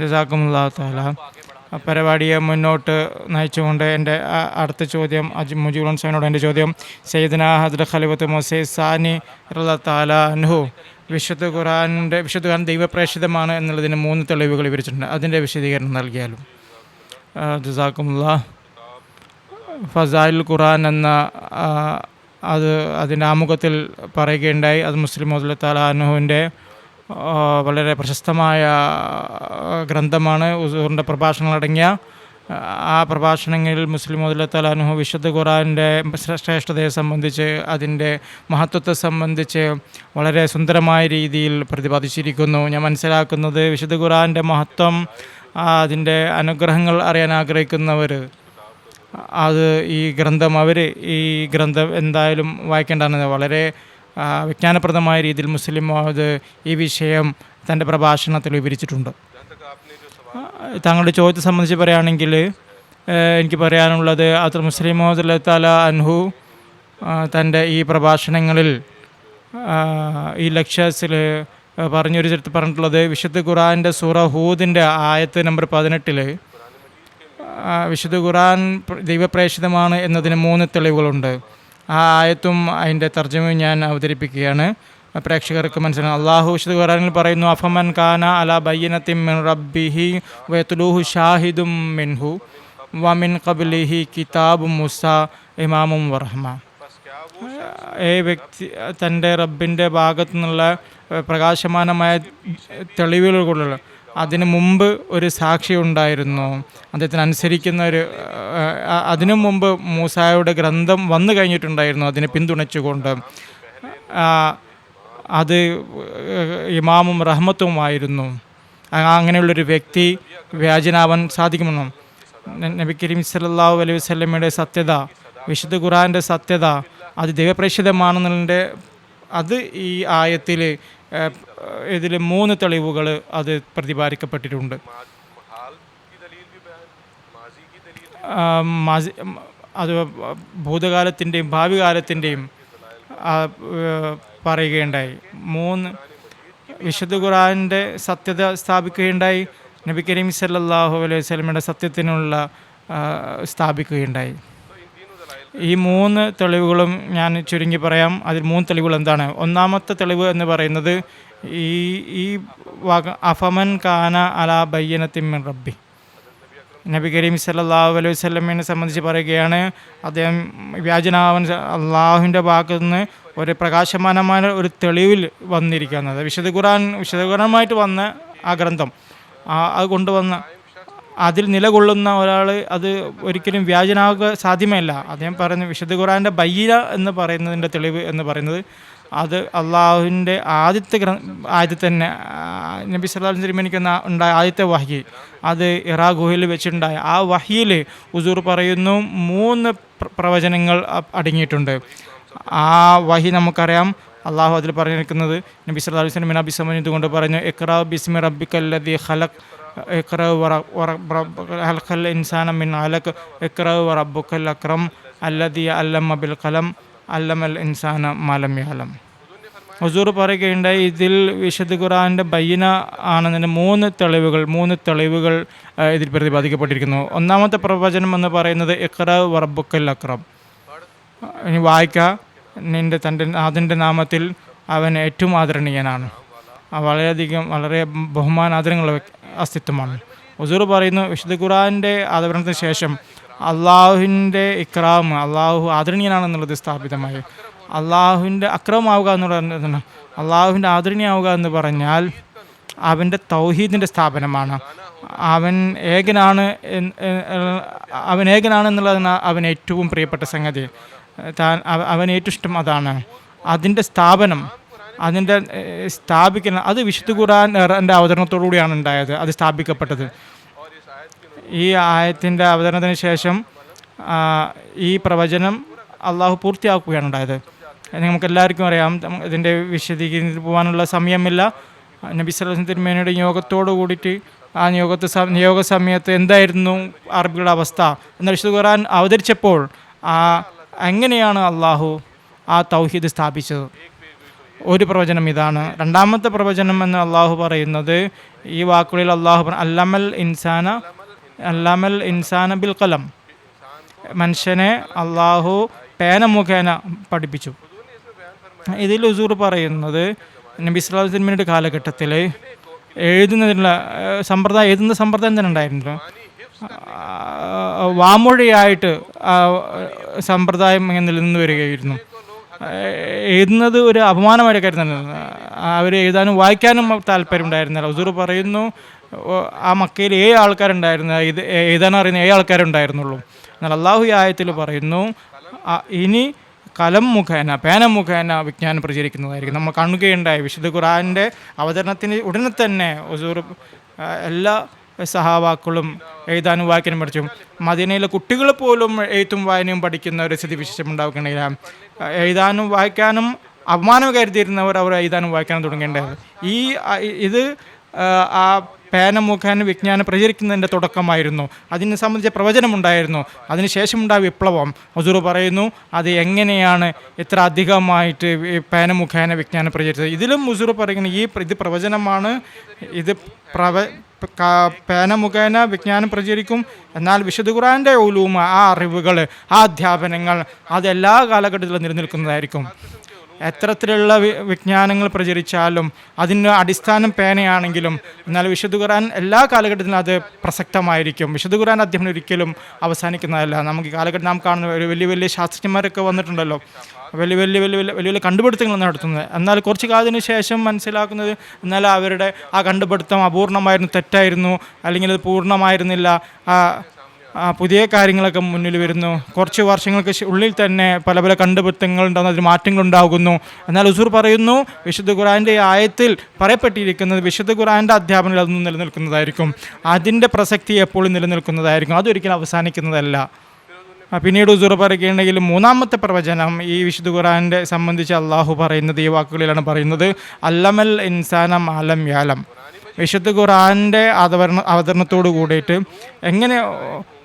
ജസാക്കുമുല്ലാഹു തആല. പരിപാടിയെ മുന്നോട്ട് നയിച്ചുകൊണ്ട് എൻ്റെ അടുത്ത ചോദ്യം മുജീബുൽ സാഹിബിനോട് എൻ്റെ ചോദ്യം സയ്യിദുനാ ഹദ്റത്ത് ഖലീഫത്തുൽ മസീഹ് സാനി റളിയല്ലാഹു തആല അൻഹു വിശുദ്ധ ഖുർആൻ ദൈവപ്രേഷിതമാണ് എന്നുള്ളതിന് 3 തെളിവുകൾ വിവരിച്ചിട്ടുണ്ട്. അതിൻ്റെ വിശദീകരണം നൽകിയാലും. ജസാക്കുമുല്ലാഹ്. ഫസായിലുൽ ഖുർആൻ എന്ന അതിൻ്റെ ആമുഖത്തിൽ പറയുകയുണ്ടായി. അത് മുസ്ലിം മൗദ് തആല അൻഹുവിൻ്റെ വളരെ പ്രശസ്തമായ ഗ്രന്ഥമാണ്. ഉസൂറിൻ്റെ പ്രഭാഷണങ്ങളടങ്ങിയ ആ പ്രഭാഷണങ്ങളിൽ മുസ്ലിം മൗദ് തആല അൻഹു വിശുദ്ധ ഖുർആൻ്റെ ശ്രേഷ്ഠതയെ സംബന്ധിച്ച് അതിൻ്റെ മഹത്വത്തെ സംബന്ധിച്ച് വളരെ സുന്ദരമായ രീതിയിൽ പ്രതിപാദിച്ചിരിക്കുന്നു. ഞാൻ മനസ്സിലാക്കുന്നത് വിശുദ്ധ ഖുർആൻ്റെ മഹത്വം, അതിൻ്റെ അനുഗ്രഹങ്ങൾ അറിയാൻ ആഗ്രഹിക്കുന്നവർ അത് ഈ ഗ്രന്ഥം എന്തായാലും വായിക്കേണ്ടതാണ്. വളരെ വിജ്ഞാനപ്രദമായ രീതിയിൽ മുസ്ലിം മൗദ് ഈ വിഷയം തൻ്റെ പ്രഭാഷണത്തിൽ വിവരിച്ചിട്ടുണ്ട്. താങ്കളുടെ ചോദ്യത്തെ സംബന്ധിച്ച് പറയുകയാണെങ്കിൽ എനിക്ക് പറയാനുള്ളത് അത് മുസ്ലിം മൗദ് റളിയല്ലാഹു തആല അൻഹു തൻ്റെ ഈ പ്രഭാഷണങ്ങളിൽ ഈ ലെക്ചേഴ്സിൽ പറഞ്ഞിട്ടുള്ളത് വിശുദ്ധ ഖുർആൻ്റെ സൂറ ഹൂദിൻ്റെ ആയത്ത് നമ്പർ 18 വിശുദ്ധ ഖുർആൻ ദൈവപ്രേഷിതമാണ് എന്നതിന് 3 തെളിവുകളുണ്ട്. ആ ആയത്തും അതിൻ്റെ തർജ്ജമയും ഞാൻ അവതരിപ്പിക്കുകയാണ്, പ്രേക്ഷകർക്ക് മനസ്സിലാകും. അള്ളാഹു വിശുദ്ധ ഖുർആനിൽ പറയുന്നു, അഫമൻ കാന അലാ ബയ്യിനത്തിൻ മിൻ റബ്ബിഹി വയത്ലൂഹു ഷാഹിദും മിൻഹു വമിൻ ഖബ്ലിഹി കിതാബു മൂസ ഇമാമും വറഹ്മ. വ്യക്തി തൻ്റെ റബ്ബിൻ്റെ ഭാഗത്തു നിന്നുള്ള പ്രകാശമാനമായ തെളിവുകളുള്ള അതിനു മുമ്പ് ഒരു സാക്ഷി ഉണ്ടായിരുന്നു, അദ്ദേഹത്തിന് അനുസരിക്കുന്ന അതിനു മുമ്പ് മൂസായുടെ ഗ്രന്ഥം വന്നു കഴിഞ്ഞിട്ടുണ്ടായിരുന്നു, അതിനെ പിന്തുണച്ചുകൊണ്ട്. അത് ഇമാമും റഹ്മത്തുമായിരുന്നു. അങ്ങനെയുള്ളൊരു വ്യക്തി വ്യാജനാവാൻ സാധിക്കുമെന്നും നബി കരീം സല്ലല്ലാഹു അലൈഹി വസല്ലമയുടെ സത്യത, വിശുദ്ധ ഖുർആൻ്റെ സത്യത, അത് ദൈവപ്രേഷിതമാണെന്നതിൻ്റെ അത് ഈ ആയത്തിൽ ഇതിൽ 3 തെളിവുകൾ അത് പ്രതിപാദിക്കപ്പെട്ടിട്ടുണ്ട്. അത് ഭൂതകാലത്തിൻ്റെയും ഭാവി കാലത്തിൻ്റെയും പറയുകയുണ്ടായി. 3 വിശുദ്ധ ഖുർആൻ്റെ സത്യത സ്ഥാപിക്കുകയുണ്ടായി, നബി കരീം സല്ലല്ലാഹു അലൈഹി വസല്ലമയുടെ സത്യത്തിനുള്ള സ്ഥാപിക്കുകയുണ്ടായി. ഈ 3 തെളിവുകളും ഞാൻ ചുരുങ്ങി പറയാം. അതിൽ 3 തെളിവുകൾ എന്താണ്? ഒന്നാമത്തെ തെളിവ് എന്ന് പറയുന്നത് ഈ അഫമൻ കാന അലാ ബയ്യിനത്തിൻ മിൻ റബ്ബി, നബി കരീം സല്ലല്ലാഹു അലൈഹി വസല്ലമയെ സംബന്ധിച്ച് പറയുകയാണ്, അദ്ദേഹം വ്യാജനാവൻ അള്ളാഹുവിൻ്റെ ഭാഗത്തു നിന്ന് ഒരു പ്രകാശമാനമായ ഒരു തെളിവിൽ വന്നിരിക്കുന്നത്. വിശുദ്ധ ഖുർആനുമായിട്ട് വന്ന ആ ഗ്രന്ഥം, അത് കൊണ്ടുവന്ന അതിൽ നിലകൊള്ളുന്ന ഒരാൾ അത് ഒരിക്കലും വ്യാജനാവുക സാധ്യമല്ല. അദ്ദേഹം പറയുന്നത് വിശുദ്ധ ഖുർആൻ്റെ ബയ്യിന എന്ന് പറയുന്നതിൻ്റെ തെളിവ് എന്ന് പറയുന്നത് അത് അള്ളാഹുവിൻ്റെ ആദ്യത്തെ തന്നെ നബി സല്ലല്ലാഹു അലൈഹി വസല്ലം ഉണ്ടായ ആദ്യത്തെ വഹ്യി, അത് ഇറാ ഗുഹയിൽ വെച്ചിട്ടുണ്ടായ ആ വഹ്യിൽ ഹുസൂർ പറയുന്നു 3 പ്രവചനങ്ങൾ അടങ്ങിയിട്ടുണ്ട്. ആ വഹി നമുക്കറിയാം. അള്ളാഹു അതിൽ പറഞ്ഞിരിക്കുന്നത് നബി സല്ലല്ലാഹു അലൈഹി വസല്ലം അഭിസംബോധന കൊണ്ട് പറഞ്ഞു, ഇഖ്റാ ബിസ്മി റബ്ബിക്കല്ലദീ ഖലഖ് ഇഖ്റാ ഖലഖൽ ഇൻസാന മിൻ അലഖ് ഇഖ്റാ വറബ്ബുക്കൽ അക്രം അല്ലദീ അല്ലമ ബിൽ ഖലം അല്ലമൽ ഇൻസാന മാ ലം യഅലം. ഹുസൂർ പറയുകയുണ്ടായി, ഇതിൽ വിശുദ്ധ ഖുർആൻ്റെ ബയ്യിന ആണെന്നതിന് 3 തെളിവുകൾ ഇതിൽ പ്രതിപാദിക്കപ്പെട്ടിരിക്കുന്നു. ഒന്നാമത്തെ പ്രവചനം എന്ന് പറയുന്നത് ഇഖ്റാ വറബ്ബുക്കൽ അക്രം, ഇനി വായിക്കുക, തൻ്റെ നാഥൻ്റെ നാമത്തിൽ അവൻ ഏറ്റവും ആദരണീയനാണ്, വളരെ ബഹുമാനാദരങ്ങളുള്ള അസ്തിത്വമാണ്. ഹുസൂർ പറയുന്നു, വിശുദ്ധ ഖുർആൻ്റെ ആദരണത്തിന് ശേഷം അള്ളാഹുവിൻ്റെ ഇക്റാം, അള്ളാഹു ആദരണീയനാണെന്നുള്ളത് സ്ഥാപിതമായി. അള്ളാഹുവിൻ്റെ അക്രമാവുക എന്നുള്ളത്, അള്ളാഹുവിൻ്റെ ആദരണീയാവുക എന്ന് പറഞ്ഞാൽ അവൻ്റെ തൗഹീദിൻ്റെ സ്ഥാപനമാണ്. അവൻ ഏകനാണെന്നുള്ളതാണ് അവൻ ഏറ്റവും പ്രിയപ്പെട്ട സംഗതി. അവൻ ഏറ്റവും ഇഷ്ടം അതാണ്. അതിൻ്റെ സ്ഥാപനം, അതിൻ്റെ സ്ഥാപിക്കുന്ന അത് വിശുദ്ധ ഖുർആൻ്റെ അവതരണത്തോടുകൂടിയാണ് ഉണ്ടായത്, അത് സ്ഥാപിക്കപ്പെട്ടത്. ഈ ആയത്തിൻ്റെ അവതരണത്തിന് ശേഷം ഈ പ്രവചനം അള്ളാഹു പൂർത്തിയാക്കുകയാണ് ഉണ്ടായത്. നമുക്കെല്ലാവർക്കും അറിയാം. ഇതിൻ്റെ വിശദീകരിച്ച് പോകാനുള്ള സമയമില്ല. നബി സല്ലല്ലാഹു അലൈഹി വസല്ലം തിരുമേനിയുടെ യോഗത്തോടു കൂടിയിട്ട് ആ നിയോഗ സമയത്ത് എന്തായിരുന്നു അറബികളുടെ അവസ്ഥ എന്ന വിശുദ്ധ ഖുർആൻ അവതരിച്ചപ്പോൾ എങ്ങനെയാണ് അള്ളാഹു ആ തൗഹീദ് സ്ഥാപിച്ചത്? ഒരു പ്രവചനം ഇതാണ്. രണ്ടാമത്തെ പ്രവചനം എന്ന് അള്ളാഹു പറയുന്നത് ഈ വാക്കുകളിൽ അള്ളാഹു അല്ലമൽ ഇൻസാന ബിൽ ഖലം, മനുഷ്യനെ അള്ളാഹു പേന മുഖേന പഠിപ്പിച്ചു. ഇതിൽ ഹുസൂർ പറയുന്നത് നബി സല്ലല്ലാഹു അലൈഹി വസല്ലമയുടെ കാലഘട്ടത്തിൽ എഴുതുന്ന സമ്പ്രദായം തന്നെ ഉണ്ടായിരുന്നു. വാമൊഴിയായിട്ട് സമ്പ്രദായം നിലനിന്ന് വരികയായിരുന്നു. എഴുതുന്നത് ഒരു അപമാനമായിട്ട് കരുതുന്നത്. അവർ എഴുതാനും വായിക്കാനും താല്പര്യം ഉണ്ടായിരുന്നില്ല. ഹുസൂർ പറയുന്നു, ആ മക്കയിൽ 7 ആൾക്കാരുണ്ടായിരുന്നു, എഴുതാൻ അറിയുന്ന 7 ആൾക്കാരുണ്ടായിരുന്നുള്ളൂ. എന്നാൽ അള്ളാഹു ഈ ആയത്തിൽ പറയുന്നു, ഇനി കലം മുഖേന, പേന മുഖേന വിജ്ഞാനം പ്രചരിക്കുന്നതായിരിക്കും. നമ്മൾ കാണുകയുണ്ടായി വിശുദ്ധ ഖുർആൻ്റെ അവതരണത്തിന് ഉടനെ തന്നെ ഹുസൂർ എല്ലാ സഹാബാക്കളും എഴുതാനും വായിക്കാനും പഠിച്ചു. മദീനയിലെ കുട്ടികൾ പോലും എഴുത്തും വായനയും പഠിക്കുന്ന ഒരു സ്ഥിതി വിശേഷം ഉണ്ടാവുകയില്ല. എഴുതാനും വായിക്കാനും അപമാനം കരുതിയിരുന്നവർ അവർ എഴുതാനും വായിക്കാനും തുടങ്ങേണ്ടത്. ഇത് ആ പേന മുഖേന വിജ്ഞാനം പ്രചരിക്കുന്നതിൻ്റെ തുടക്കമായിരുന്നു. അതിനെ സംബന്ധിച്ച പ്രവചനമുണ്ടായിരുന്നു. അതിനുശേഷമുണ്ടായ വിപ്ലവം. ഹുസൂർ പറയുന്നു, അത് എങ്ങനെയാണ് ഇത്ര അധികമായിട്ട് പേന മുഖേന വിജ്ഞാനം പ്രചരിച്ചത്. ഇതിലും ഹുസൂർ പറയുന്നത് ഇത് പ്രവചനമാണ്, ഇത് പേന മുഖേന വിജ്ഞാനം പ്രചരിക്കും. എന്നാൽ വിശുദ്ധ ഖുർആൻ്റെ ഉലൂമ, ആ അറിവുകൾ, ആ അധ്യാപനങ്ങൾ അതെല്ലാ കാലഘട്ടത്തിലും നിലനിൽക്കുന്നതായിരിക്കും. എത്തരത്തിലുള്ള വിജ്ഞാനങ്ങൾ പ്രചരിച്ചാലും അതിന് അടിസ്ഥാനം പേനയാണെങ്കിലും എന്നാൽ വിശുദ്ധ ഖുർആൻ എല്ലാ കാലഘട്ടത്തിലും അത് പ്രസക്തമായിരിക്കും. വിശുദ്ധ ഖുർആൻ അധ്യാപനം ഒരിക്കലും അവസാനിക്കുന്നതല്ല. നമുക്ക് ഈ കാലഘട്ടം നാം കാണുന്ന ഒരു വലിയ വലിയ ശാസ്ത്രജ്ഞന്മാരൊക്കെ വന്നിട്ടുണ്ടല്ലോ, വലിയ വലിയ വലിയ വലിയ വലിയ വലിയ കണ്ടുപിടുത്തങ്ങൾ നടത്തുന്നത്. എന്നാൽ കുറച്ച് കാലത്തിന് ശേഷം മനസ്സിലാക്കുന്നത് എന്നാൽ അവരുടെ ആ കണ്ടുപിടുത്തം അപൂർണമായിരുന്നു, തെറ്റായിരുന്നു, അല്ലെങ്കിൽ അത് പൂർണ്ണമായിരുന്നില്ല. പുതിയ കാര്യങ്ങളൊക്കെ മുന്നിൽ വരുന്നു. കുറച്ച് വർഷങ്ങൾക്ക് ഉള്ളിൽ തന്നെ പല പല കണ്ടുപിടുത്തങ്ങൾ ഉണ്ടാകുന്നു, അതിൽ മാറ്റങ്ങളുണ്ടാകുന്നു. എന്നാൽ ഹുസൂർ പറയുന്നു, വിശുദ്ധ ഖുർആൻ്റെ ആയത്തിൽ പറയപ്പെട്ടിരിക്കുന്നത് വിശുദ്ധ ഖുർആൻ്റെ അധ്യാപനം അതൊന്നും നിലനിൽക്കുന്നതായിരിക്കും. അതിൻ്റെ പ്രസക്തി എപ്പോഴും നിലനിൽക്കുന്നതായിരിക്കും, അതൊരിക്കലും അവസാനിക്കുന്നതല്ല. പിന്നീട് ഹുസൂർ പറയുകയാണെങ്കിൽ മൂന്നാമത്തെ പ്രവചനം ഈ വിശുദ്ധ ഖുർആനെ സംബന്ധിച്ച് അള്ളാഹു പറയുന്നത് ഈ വാക്കുകളിലാണ് പറയുന്നത്, അല്ലമൽ ഇൻസാന മാലം യാലം. വിശുദ്ധ ഖുർആൻ്റെ അവതരണത്തോട് കൂടിയിട്ട് എങ്ങനെ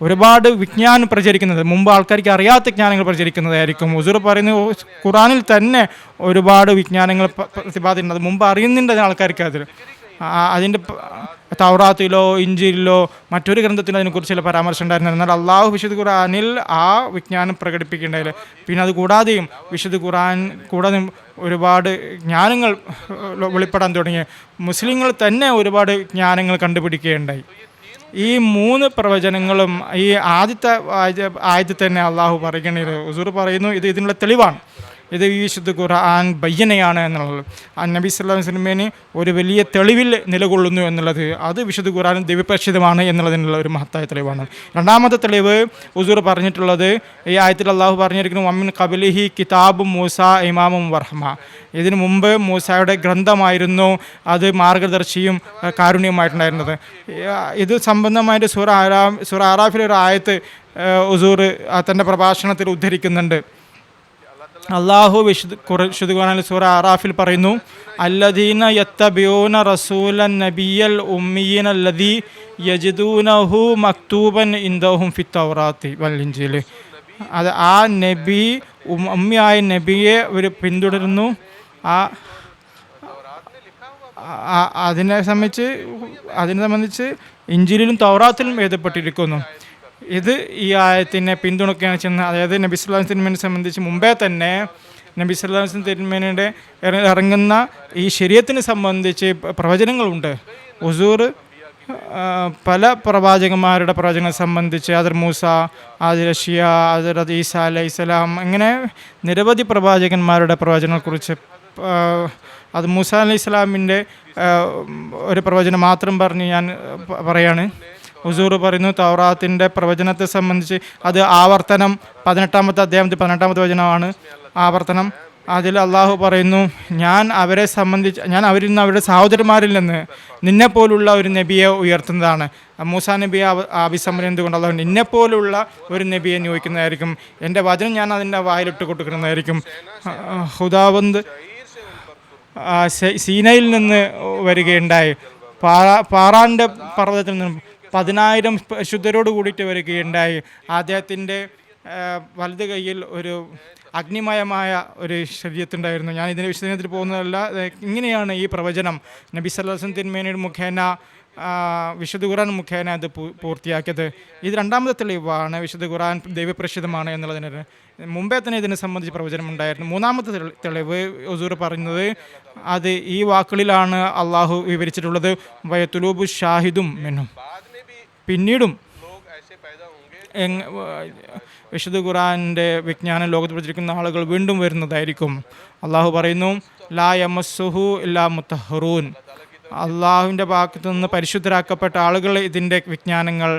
ഒരുപാട് വിജ്ഞാനം പ്രചരിക്കുന്നത്, മുമ്പ് ആൾക്കാർക്ക് അറിയാത്ത ജ്ഞാനങ്ങൾ പ്രചരിക്കുന്നതായിരിക്കും. ഹുസൂർ പറയുന്നത് ഖുർആനിൽ തന്നെ ഒരുപാട് വിജ്ഞാനങ്ങൾ പ്രതിപാദിക്കുന്നത് മുമ്പ് അറിയുന്നുണ്ട് ആൾക്കാർക്ക്. അതിൻ്റെ തൗറാത്തിലോ ഇഞ്ചിയിലോ മറ്റൊരു ഗ്രന്ഥത്തിലോ അതിനെക്കുറിച്ചുള്ള പരാമർശം ഉണ്ടായിരുന്നു. എന്നാൽ അള്ളാഹു വിശുദ്ധ ഖുർആനിൽ ആ വിജ്ഞാനം പ്രകടിപ്പിക്കേണ്ടതില്ല. പിന്നെ അത് കൂടാതെയും വിശുദ്ധ ഖുർആൻ കൂടാതെ ഒരുപാട് ജ്ഞാനങ്ങൾ വെളിപ്പെടാൻ തുടങ്ങി. മുസ്ലിങ്ങൾ തന്നെ ഒരുപാട് ജ്ഞാനങ്ങൾ കണ്ടുപിടിക്കുകയുണ്ടായി. ഈ മൂന്ന് പ്രവചനങ്ങളും ഈ ആദ്യത്തെ ആയത്തിൽ തന്നെ അള്ളാഹു പറയുകയാണ്. ഹുസൂർ പറയുന്നു ഇതിനുള്ള തെളിവാണ്, ഇത് ഈ വിശുദ്ധ ഖുർആൻ ബയ്യനയാണ് എന്നുള്ളത്. നബി സല്ലല്ലാഹു അലൈഹി വസല്ലമയെ ഒരു വലിയ തെളിവിൽ നിലകൊള്ളുന്നു എന്നുള്ളത് അത് വിശുദ്ധ ഖുർആൻ ദൈവപ്രേക്ഷിതമാണ് എന്നുള്ളതിനുള്ള ഒരു മഹത്തായ തെളിവാണ്. രണ്ടാമത്തെ തെളിവ് ഹുസൂർ പറഞ്ഞിട്ടുള്ളത് ഈ ആയത്തിൽ അള്ളാഹു പറഞ്ഞിരിക്കുന്നു, വമിൻ ഖബലിഹി കിതാബും മൂസ ഇമാമും വറഹ്മ. ഇതിനു മുമ്പ് മൂസയുടെ ഗ്രന്ഥമായിരുന്നു അത് മാർഗദർശിയും കാരുണ്യമായിട്ടുണ്ടായിരുന്നത്. ഇത് സംബന്ധമായിട്ട് സൂറ ആറാഫിലെ ഒരു ആയത്ത് ഹുസൂർ തൻ്റെ പ്രഭാഷണത്തിൽ ഉദ്ധരിക്കുന്നുണ്ട്. അള്ളാഹു വിശുദ്ധ ഖുർആനിൽ സൂറ ആറാഫിൽ പറയുന്നു, അല്ലദീന യത്തബിഊന റസൂലൻ നബിയൽ ഉമ്മിയീന അല്ലദീ യജിദൂനഹു മക്തൂബൻ ഇൻദഹും ഫിത്തൗറാത്തി വൽ ഇൻജീൽ. അത് ആ നബി ഉമ്മിയായ നബിയെ ഒരു പിന്തുടരുന്നു. അതിനെ സംബന്ധിച്ച് ഇൻജീലിലും തൗറാത്തിലും എഴുതപ്പെട്ടിരിക്കുന്നു. ഇത് ഈ ആയത്തിനെ പിന്തുണയ്ക്കുകയാണ് ചെയ്യുന്നത്. അതായത് നബി സല്ലല്ലാഹു അലൈഹി വസല്ലമയെ സംബന്ധിച്ച് മുമ്പേ തന്നെ നബി സല്ലല്ലാഹു അലൈഹി വസല്ലം തിരുമേനിയുടെ ഇറങ്ങുന്ന ഈ ശരീഅത്തിനെ സംബന്ധിച്ച് പ്രവചനങ്ങളുണ്ട്. ഹുസൂർ പല പ്രവാചകന്മാരുടെ പ്രവചനങ്ങളെ സംബന്ധിച്ച് ഹദർ മൂസ, ഹദർ അഷിയ, ഹദർ ഈസ അലൈഹിസ്സലാം, അങ്ങനെ നിരവധി പ്രവാചകന്മാരുടെ പ്രവചനങ്ങളെക്കുറിച്ച് അത് മൂസ അലൈഹി സ്വലാമിൻ്റെ ഒരു പ്രവചനം മാത്രം പറഞ്ഞ് ഞാൻ പറയാണ്. ഹുസൂർ പറയുന്നു തൗറാത്തിൻ്റെ പ്രവചനത്തെ സംബന്ധിച്ച് അത് ആവർത്തനം 18-ാമത്തെ അധ്യായത്തിൽ 18-ാമത്തെ വചനമാണ് ആവർത്തനം. അതിൽ അള്ളാഹു പറയുന്നു, ഞാൻ അവരിൽ നിന്ന് അവരുടെ സഹോദരന്മാരിൽ നിന്ന് നിന്നെപ്പോലുള്ള ഒരു നബിയെ ഉയർത്തുന്നതാണ്. മൂസാ നബിയെ അഭിസംബോധന കൊണ്ട് അള്ളാഹു നിന്നെപ്പോലുള്ള ഒരു നബിയെ നിയോഗിക്കുന്നതായിരിക്കും, എൻ്റെ വചനം ഞാൻ അതിൻ്റെ വായിലിട്ട് കൊടുക്കുന്നതായിരിക്കും. ഹുദാവന്ത് സീനയിൽ നിന്ന് വരികയുണ്ടായി, പാറാൻ്റെ പർവ്വതത്തിൽ നിന്നും 10,000 ശുദ്ധരോട് കൂടിയിട്ട് വരികയുണ്ടായി. അദ്ദേഹത്തിൻ്റെ വലത് കൈയിൽ ഒരു അഗ്നിമയമായ ഒരു ശരീരത്തുണ്ടായിരുന്നു. ഞാൻ ഇതിൻ്റെ വിശദീകരണത്തിൽ പോകുന്നതല്ല. ഇങ്ങനെയാണ് ഈ പ്രവചനം നബി സല്ലല്ലാഹു അലൈഹി വസല്ലം തിരുമേനിയുടെ മുഖേന വിശുദ്ധ ഖുർആൻ മുഖേന അത് പൂർത്തിയാക്കിയത്. ഇത് രണ്ടാമത്തെ തെളിവാണ് വിശുദ്ധ ഖുർആൻ ദൈവപ്രേക്ഷിതമാണ് എന്നുള്ളതിന്. മുമ്പേ തന്നെ ഇതിനെ സംബന്ധിച്ച് പ്രവചനം ഉണ്ടായിരുന്നു. മൂന്നാമത്തെ തെളിവ് ഹുസൂർ പറയുന്നത് അത് ഈ വാക്കുകളിലാണ് അള്ളാഹു വിവരിച്ചിട്ടുള്ളത്, വയത്തുലൂബു ഷാഹിദും മെന്നും. പിന്നീടും വിശുദ്ധ ഖുർആൻ്റെ വിജ്ഞാനം ലോകത്ത് പ്രചരിക്കുന്ന ആളുകൾ വീണ്ടും വരുന്നതായിരിക്കും. അള്ളാഹു പറയുന്നു, ലാ യമസ്സുഹു ഇല്ലാ മുത്തഹറൂൻ. അള്ളാഹുവിൻ്റെ ഭാഗത്തു നിന്ന് പരിശുദ്ധരാക്കപ്പെട്ട ആളുകൾ ഇതിൻ്റെ വിജ്ഞാനങ്ങൾ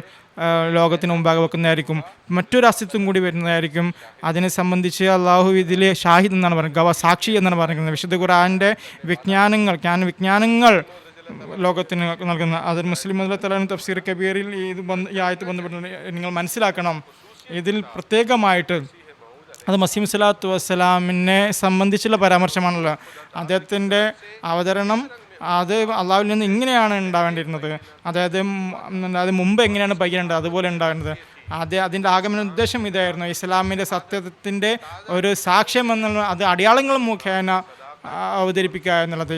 ലോകത്തിന് മുമ്പാകെ വെക്കുന്നതായിരിക്കും. മറ്റൊരു അസ്തിത്വം കൂടി വരുന്നതായിരിക്കും. അതിനെ സംബന്ധിച്ച് അള്ളാഹു ഇതിൽ ഷാഹിദ് എന്നാണ് പറയുന്നത്, സാക്ഷി എന്നാണ് പറയുന്നത്. വിശുദ്ധ ഖുർആൻ്റെ വിജ്ഞാനങ്ങൾ ലോകത്തിന് നൽകുന്ന. അത് മുസ്ലിം തലാൻ തഫ്സീർ കബീറിൽ ഈ ആയത്ത് ബന്ധപ്പെട്ട് നിങ്ങൾ മനസ്സിലാക്കണം. ഇതിൽ പ്രത്യേകമായിട്ട് അത് മസീഹ് സ്വല്ലല്ലാഹു വസ്സലാമിനെ സംബന്ധിച്ചുള്ള പരാമർശമാണല്ലോ. അദ്ദേഹത്തിൻ്റെ അവതരണം അത് അള്ളാഹുവിൽ നിന്ന് ഇങ്ങനെയാണ് ഉണ്ടാവേണ്ടിയിരുന്നത്. അതായത് മുമ്പ് എങ്ങനെയാണ് പയ്യേണ്ടത് അതുപോലെ ഉണ്ടാവേണ്ടത്. അതിൻ്റെ ആഗമന ഉദ്ദേശം ഇതായിരുന്നു, ഇസ്ലാമിൻ്റെ സത്യത്തിൻ്റെ ഒരു സാക്ഷ്യം എന്നുള്ള അത് അടയാളങ്ങൾ മുഖേന അവതരിപ്പിക്കുക എന്നുള്ളത്.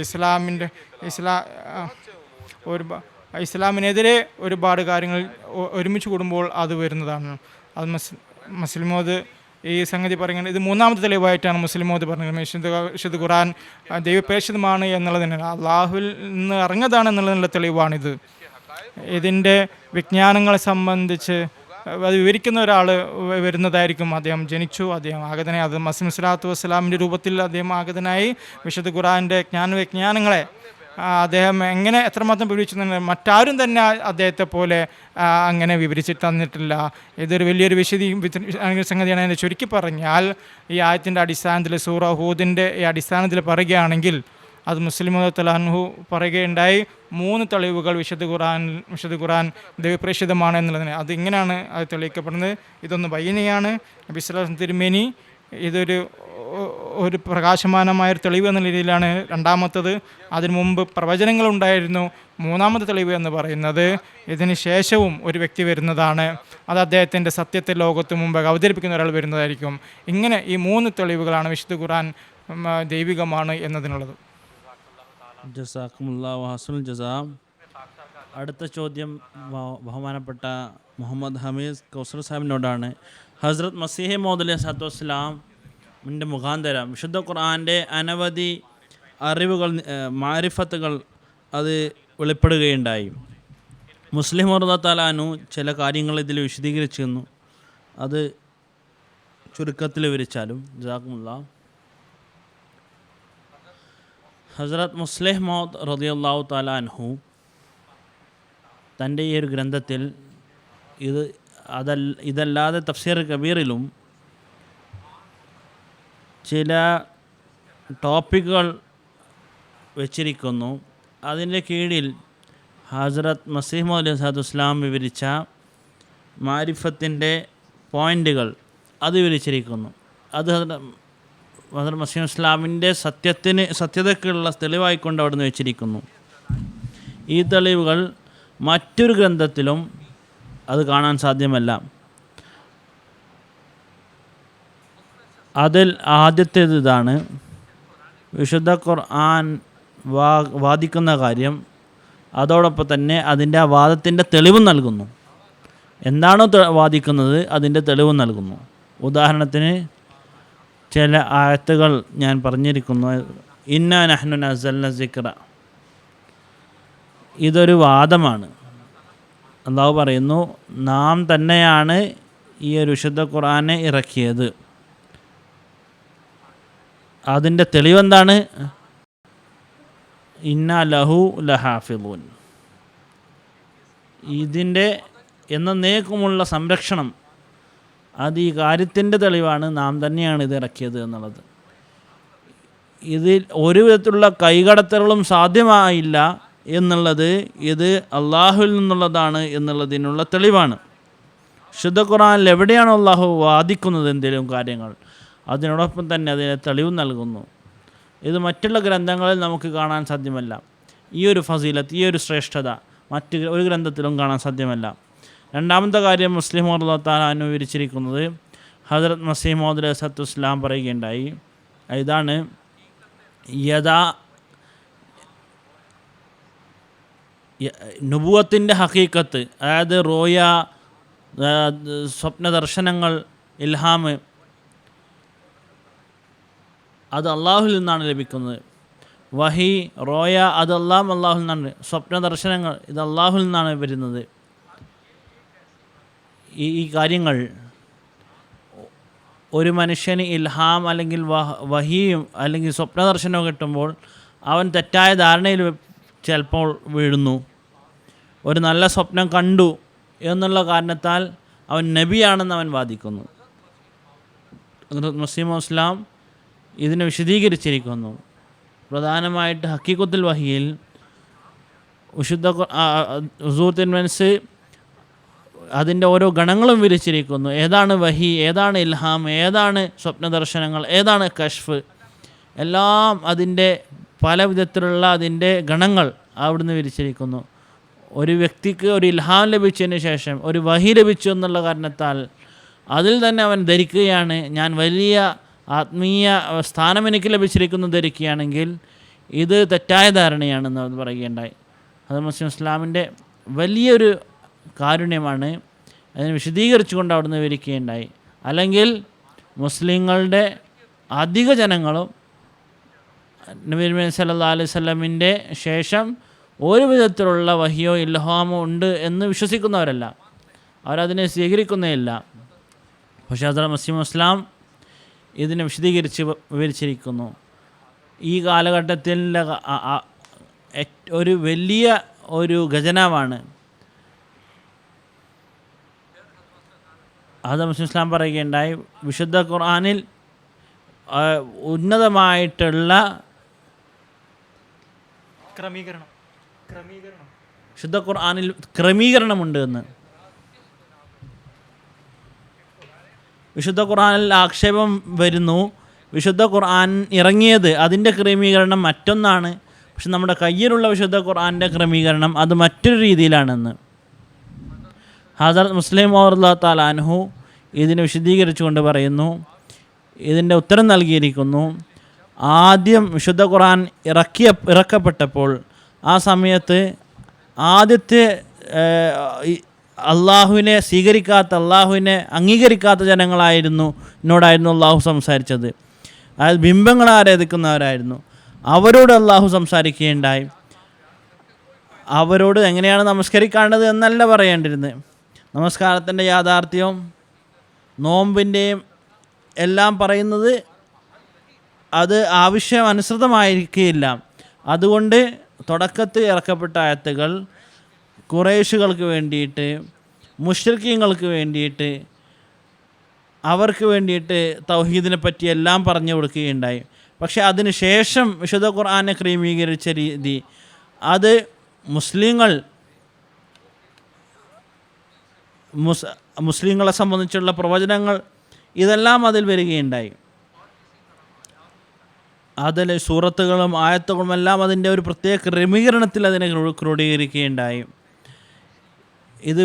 ഇസ്ലാമിനെതിരെ ഒരുപാട് കാര്യങ്ങൾ ഒരുമിച്ച് കൂടുമ്പോൾ അത് വരുന്നതാണ്. അത് മുസ്ലിമോദ് ഈ സംഗതി പറയുന്നത് ഇത് മൂന്നാമത്തെ തെളിവായിട്ടാണ് മുസ്ലിമോദ് പറഞ്ഞത്. വിശുദ്ധ ഖുർആൻ ദൈവപ്രേക്ഷിതമാണ് എന്നുള്ളതിന് അള്ളാഹുവിൽ നിന്ന് ഇറങ്ങുന്നതാണെന്നുള്ളതിനുള്ള തെളിവാണിത്. ഇതിൻ്റെ വിജ്ഞാനങ്ങളെ സംബന്ധിച്ച് അത് വിവരിക്കുന്ന ഒരാൾ വരുന്നതായിരിക്കും. അദ്ദേഹം ജനിച്ചു, അദ്ദേഹം ആഗതനായി, അത് മസീഹ് സ്വല്ലല്ലാഹു വസ്സലാമിൻ്റെ രൂപത്തിൽ അദ്ദേഹം ആഗതനായി വിശുദ്ധ ഖുർആൻ്റെ വിജ്ഞാനങ്ങളെ അദ്ദേഹം എങ്ങനെ എത്രമാത്രം വിവരിച്ചു മറ്റാരും തന്നെ അദ്ദേഹത്തെ പോലെ അങ്ങനെ വിവരിച്ചിട്ട് തന്നിട്ടില്ല. ഇതൊരു വലിയൊരു സംഗതിയാണ്. അതിനെ ചുരുക്കി പറഞ്ഞാൽ ഈ ആയത്തിൻ്റെ അടിസ്ഥാനത്തിൽ സൂറ ഹൂദിൻ്റെ ഈ അടിസ്ഥാനത്തിൽ പറയുകയാണെങ്കിൽ അത് മുസ്ലിം തലാൻഹു പറയുകയുണ്ടായി 3 തെളിവുകൾ വിശുദ്ധ ഖുർആൻ ദൈവപ്രേക്ഷിതമാണ് എന്നുള്ളതിന്. അതിങ്ങനെയാണ് അത് തെളിയിക്കപ്പെടുന്നത്. ഇതൊന്ന് ബൈനിയാണ്. നബി സല്ലല്ലാഹു അലൈഹി വസല്ലം തിരുമേനി ഒരു പ്രകാശമാനമായൊരു തെളിവ് എന്ന രീതിയിലാണ്. രണ്ടാമത്തത് അതിനു മുമ്പ് പ്രവചനങ്ങളുണ്ടായിരുന്നു. മൂന്നാമത്തെ തെളിവ് എന്ന് പറയുന്നത് ഇതിന് ശേഷവും ഒരു വ്യക്തി വരുന്നതാണ്. അത് അദ്ദേഹത്തിൻ്റെ സത്യത്തെ ലോകത്ത് മുമ്പ് അവതരിപ്പിക്കുന്ന ഒരാൾ വരുന്നതായിരിക്കും. ഇങ്ങനെ ഈ 3 തെളിവുകളാണ് വിശുദ്ധ ഖുർആൻ ദൈവികമാണ് എന്നതിനുള്ളത്. ജസാക്കുമുല്ലാഹു ഹസനുൽ ജസാ. അടുത്ത ചോദ്യം ബഹുമാനപ്പെട്ട മുഹമ്മദ് ഹമീദ് കൗസർ സാഹിബിനോടാണ്. ഹസ്രത്ത് മസീഹ് മൗഊദ് അലൈഹിസ്സലാത്തു വസ്സലാമിൻ്റെ മുഖാന്തരം വിശുദ്ധ ഖുർആൻ്റെ അനവധി അറിവുകൾ, മാരിഫത്തുകൾ അത് വെളിപ്പെടുകയുണ്ടായി. മുസ്ലിം റളിയല്ലാഹു ചില കാര്യങ്ങൾ ഇതിൽ വിശദീകരിച്ചിരുന്നു. അത് ചുരുക്കത്തിൽ വിവരിച്ചാലും. ജസാക്കുമുല്ലാഹ്. ഹസ്രത്ത് മുസ്ലിഹ് മൗഊദ് റളിയല്ലാഹു തആല അൻഹു തൻ്റെ ഈ ഒരു ഗ്രന്ഥത്തിൽ ഇതല്ലാതെ തഫ്സീർ കബീറിലും ചില ടോപ്പിക്കുകൾ വച്ചിരിക്കുന്നു. അതിൻ്റെ കീഴിൽ ഹസ്രത്ത് മസീഹ് മൗഊദ് അലൈഹിസ്സലാത്തു വസ്സലാം വിവരിച്ച മാരിഫത്തിൻ്റെ പോയിൻ്റുകൾ അത് വിവരിച്ചിരിക്കുന്നു. അത് ഹസ്രത്ത് മസീഹ് ഇസ്ലാമിൻ്റെ സത്യതയ്ക്കുള്ള തെളിവായിക്കൊണ്ട് അവിടെ നിന്ന് വെച്ചിരിക്കുന്നു. ഈ തെളിവുകൾ മറ്റൊരു ഗ്രന്ഥത്തിലും അത് കാണാൻ സാധ്യമല്ല. അതിൽ ആദ്യത്തേത് ഇതാണ്: വിശുദ്ധ ഖുർആൻ വാദിക്കുന്ന കാര്യം അതോടൊപ്പം തന്നെ അതിൻ്റെ ആ വാദത്തിൻ്റെ തെളിവും നൽകുന്നു. എന്താണോ വാദിക്കുന്നത് അതിൻ്റെ തെളിവും നൽകുന്നു. ഉദാഹരണത്തിന് ചില ആയത്തുകൾ ഞാൻ പറഞ്ഞിരിക്കുന്നു. ഇന്നാ നഹ്നു നസ്സൽന സിക്റ, ഇതൊരു വാദമാണ്. അല്ലാഹു പറയുന്നു, നാം തന്നെയാണ് ഈ ഒരു വിശുദ്ധ ഖുർആനെ ഇറക്കിയത്. അതിൻ്റെ തെളിവെന്താണ്? ഇന്ന ലഹു ലഹാഫിളൂൻ, ഇതിൻ്റെ എന്നേക്കുമുള്ള സംരക്ഷണം അത് ഈ കാര്യത്തിൻ്റെ തെളിവാണ്. നാം തന്നെയാണ് ഇത് ഇറക്കിയത് എന്നുള്ളത്. ഇതിൽ ഒരു വിധത്തിലുള്ള കൈകടത്തലുകളും സാധ്യമായില്ല എന്നുള്ളത് ഇത് അള്ളാഹുവിൽ നിന്നുള്ളതാണ് എന്നുള്ളതിനുള്ള തെളിവാണ്. വിശുദ്ധ ഖുർആനിൽ എവിടെയാണോ അള്ളാഹു വാദിക്കുന്നത് എന്തെങ്കിലും കാര്യങ്ങൾ, അതിനോടൊപ്പം തന്നെ അതിനെ തെളിവ് നൽകുന്നു. ഇത് മറ്റുള്ള ഗ്രന്ഥങ്ങളിൽ നമുക്ക് കാണാൻ സാധ്യമല്ല. ഈ ഒരു ഫസീലത്ത്, ഈ ഒരു ശ്രേഷ്ഠത മറ്റ് ഒരു ഗ്രന്ഥത്തിലും കാണാൻ സാധ്യമല്ല. രണ്ടാമത്തെ കാര്യം മുസ്ലിം റളിയല്ലാഹു തആല അൻഹു വിവരിച്ചിരിക്കുന്നത് ഹസ്രത്ത് മസീഹ് മൗഊദ് അലൈഹിസ്സലാത്തു വസ്സലാം പറയുകയുണ്ടായി. ഇതാണ് നുബുവത്തിൻ്റെ ഹഖീഖത്ത്, അതായത് റോയ, സ്വപ്ന ദർശനങ്ങൾ, ഇൽഹാം, അത് അള്ളാഹുവിൽ നിന്നാണ് ലഭിക്കുന്നത്. വഹി, റോയ അത് അള്ളാഹുവിൽ നിന്നാണ്. സ്വപ്ന ദർശനങ്ങൾ ഇത് അള്ളാഹുവിൽ നിന്നാണ് വരുന്നത്. ഈ കാര്യങ്ങൾ ഒരു മനുഷ്യന് ഇൽഹാം അല്ലെങ്കിൽ വഹിയും അല്ലെങ്കിൽ സ്വപ്ന ദർശനവും കിട്ടുമ്പോൾ അവൻ തെറ്റായ ധാരണയിൽ ചിലപ്പോൾ വീഴുന്നു. ഒരു നല്ല സ്വപ്നം കണ്ടു എന്നുള്ള കാരണത്താൽ അവൻ നബിയാണെന്ന് അവൻ വാദിക്കുന്നു. മുസ്ലിം ഇസ്ലാം ഇതിനെ വിശദീകരിച്ചിരിക്കുന്നു. പ്രധാനമായിട്ട് ഹഖീഖത്തുൽ വഹിയിൽ വിശുദ്ധ ഹുസൂർ തിരുമനസ് അതിൻ്റെ ഓരോ ഗണങ്ങളും വിവരിച്ചിരിക്കുന്നു. ഏതാണ് വഹി, ഏതാണ് ഇൽഹാം, ഏതാണ് സ്വപ്നദർശനങ്ങൾ, ഏതാണ് കശ്ഫ്, എല്ലാം അതിൻ്റെ പല വിധത്തിലുള്ള അതിൻ്റെ ഗണങ്ങൾ അവിടുന്ന് വിവരിച്ചിരിക്കുന്നു. ഒരു വ്യക്തിക്ക് ഒരു ഇൽഹാം ലഭിച്ചതിന് ശേഷം ഒരു വഹി ലഭിച്ചു എന്നുള്ള കാരണത്താൽ അതിൽ തന്നെ അവൻ ധരിക്കുകയാണ്, ഞാൻ വലിയ ആത്മീയ സ്ഥാനം എനിക്ക് ലഭിച്ചിരിക്കുന്നു ധരിക്കുകയാണെങ്കിൽ ഇത് തെറ്റായ ധാരണയാണെന്ന് പറയുകയുണ്ടായി. ഹദരത്ത് മസീഹ് ഇസ്ലാമിൻ്റെ വലിയൊരു കാരുണ്യമാണ്. അതിനെ വിശദീകരിച്ചുകൊണ്ട് അവിടുന്ന് വിവരിക്കുകയുണ്ടായി. അല്ലെങ്കിൽ മുസ്ലിങ്ങളുടെ അധിക ജനങ്ങളും നബി സല്ലല്ലാഹു അലൈഹി വസല്ലമിൻ്റെ ശേഷം ഒരു വിധത്തിലുള്ള വഹിയോ ഇൽഹാമോ ഉണ്ട് എന്ന് വിശ്വസിക്കുന്നവരല്ല, അവരതിനെ സ്വീകരിക്കുന്നേയില്ല. പക്ഷേ ഹദരത്ത് മസീഹ് ഇസ്ലാം ഇതിനെ വിവരിച്ചിരിക്കുന്നു. ഈ കാലഘട്ടത്തിലെ ഒരു വലിയ ഒരു ഖജനാവാണ്. ഹദരത്ത് മസീഹ് ഇസ്ലാം പറയുകയുണ്ടായി, വിശുദ്ധ ഖുർആനിൽ ഉന്നതമായിട്ടുള്ള വിശുദ്ധ ഖുർആനിൽ ക്രമീകരണമുണ്ട് എന്ന്. വിശുദ്ധ ഖുർആനിൽ ആക്ഷേപം വരുന്നു, വിശുദ്ധ ഖുർആൻ ഇറങ്ങിയത് അതിൻ്റെ ക്രമീകരണം മറ്റൊന്നാണ്, പക്ഷെ നമ്മുടെ കയ്യിലുള്ള വിശുദ്ധ ഖുർആൻ്റെ ക്രമീകരണം അത് മറ്റൊരു രീതിയിലാണെന്ന്. ഹദരത്ത് മുസ്ലിം റളിയല്ലാഹു തആല അൻഹു ഇതിനെ വിശദീകരിച്ചുകൊണ്ട് പറയുന്നു, ഇതിൻ്റെ ഉത്തരം നൽകിയിരിക്കുന്നു. ആദ്യം വിശുദ്ധ ഖുർആൻ ഇറക്കപ്പെട്ടപ്പോൾ ആ സമയത്ത് ആദ്യത്തെ അള്ളാഹുവിനെ സ്വീകരിക്കാത്ത, അള്ളാഹുവിനെ അംഗീകരിക്കാത്ത ജനങ്ങളായിരുന്നു എന്നോടായിരുന്നു അള്ളാഹു സംസാരിച്ചത്. അതായത് ബിംബങ്ങളെ ആരാധിക്കുന്നവരായിരുന്നു. അവരോട് അള്ളാഹു സംസാരിക്കുകയുണ്ടായി. അവരോട് എങ്ങനെയാണ് നമസ്കരിക്കേണ്ടത് എന്നല്ല പറയേണ്ടിരുന്നത്. നമസ്കാരത്തിൻ്റെ യാഥാർത്ഥ്യവും നോമ്പിൻ്റെയും എല്ലാം പറയുന്നത് അത് ആവശ്യമനുസൃതമായിരിക്കുകയില്ല. അതുകൊണ്ട് തുടക്കത്തിൽ ഇറക്കപ്പെട്ട ആയത്തുകൾ ഖുറൈശുകൾക്ക് വേണ്ടിയിട്ട്, മുശ്രിക്കീങ്ങൾക്ക് വേണ്ടിയിട്ട്, അവർക്ക് വേണ്ടിയിട്ട് തൗഹീദിനെ പറ്റി എല്ലാം പറഞ്ഞു കൊടുക്കുകയുണ്ടായി. പക്ഷേ അതിന് ശേഷം വിശുദ്ധ ഖുർആനെ ക്രമീകരിച്ച രീതി അത് മുസ്ലിങ്ങളെ സംബന്ധിച്ചുള്ള പ്രവചനങ്ങൾ ഇതെല്ലാം അതിൽ വരികയുണ്ടായി. അതിൽ സൂറത്തുകളും ആയത്തുകളും എല്ലാം അതിൻ്റെ ഒരു പ്രത്യേക ക്രമീകരണത്തിൽ അതിനെ ക്രോഡീകരിക്കുകയുണ്ടായി. ഇത്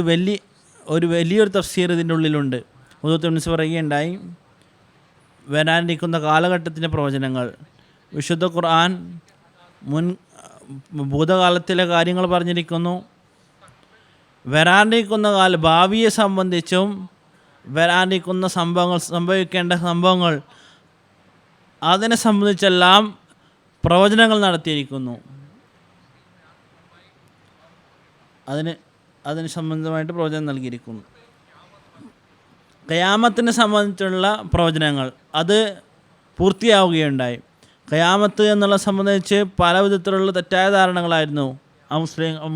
വലിയൊരു തഫ്സീർ ഇതിൻ്റെ ഉള്ളിലുണ്ട്. മുഹമ്മദ് പറയുകയുണ്ടായി, വരാനിരിക്കുന്ന കാലഘട്ടത്തിൻ്റെ പ്രവചനങ്ങൾ. വിശുദ്ധ ഖുർആൻ ഭൂതകാലത്തിലെ കാര്യങ്ങൾ പറഞ്ഞിരിക്കുന്നു, വരാനിരിക്കുന്ന ഭാവിയെ സംബന്ധിച്ചും വരാനിരിക്കുന്ന സംഭവിക്കേണ്ട സംഭവങ്ങൾ അതിനെ സംബന്ധിച്ചെല്ലാം പ്രവചനങ്ങൾ നടത്തിയിരിക്കുന്നു. അതിന് സംബന്ധമായിട്ട് പ്രവചനം നൽകിയിരിക്കുന്നു. ഖിയാമത്തിനെ സംബന്ധിച്ചുള്ള പ്രവചനങ്ങൾ അത് പൂർത്തിയാവുകയുണ്ടായി. ഖിയാമത്ത് എന്നുള്ള സംബന്ധിച്ച് പല വിധത്തിലുള്ള തെറ്റായ ധാരണകളായിരുന്നു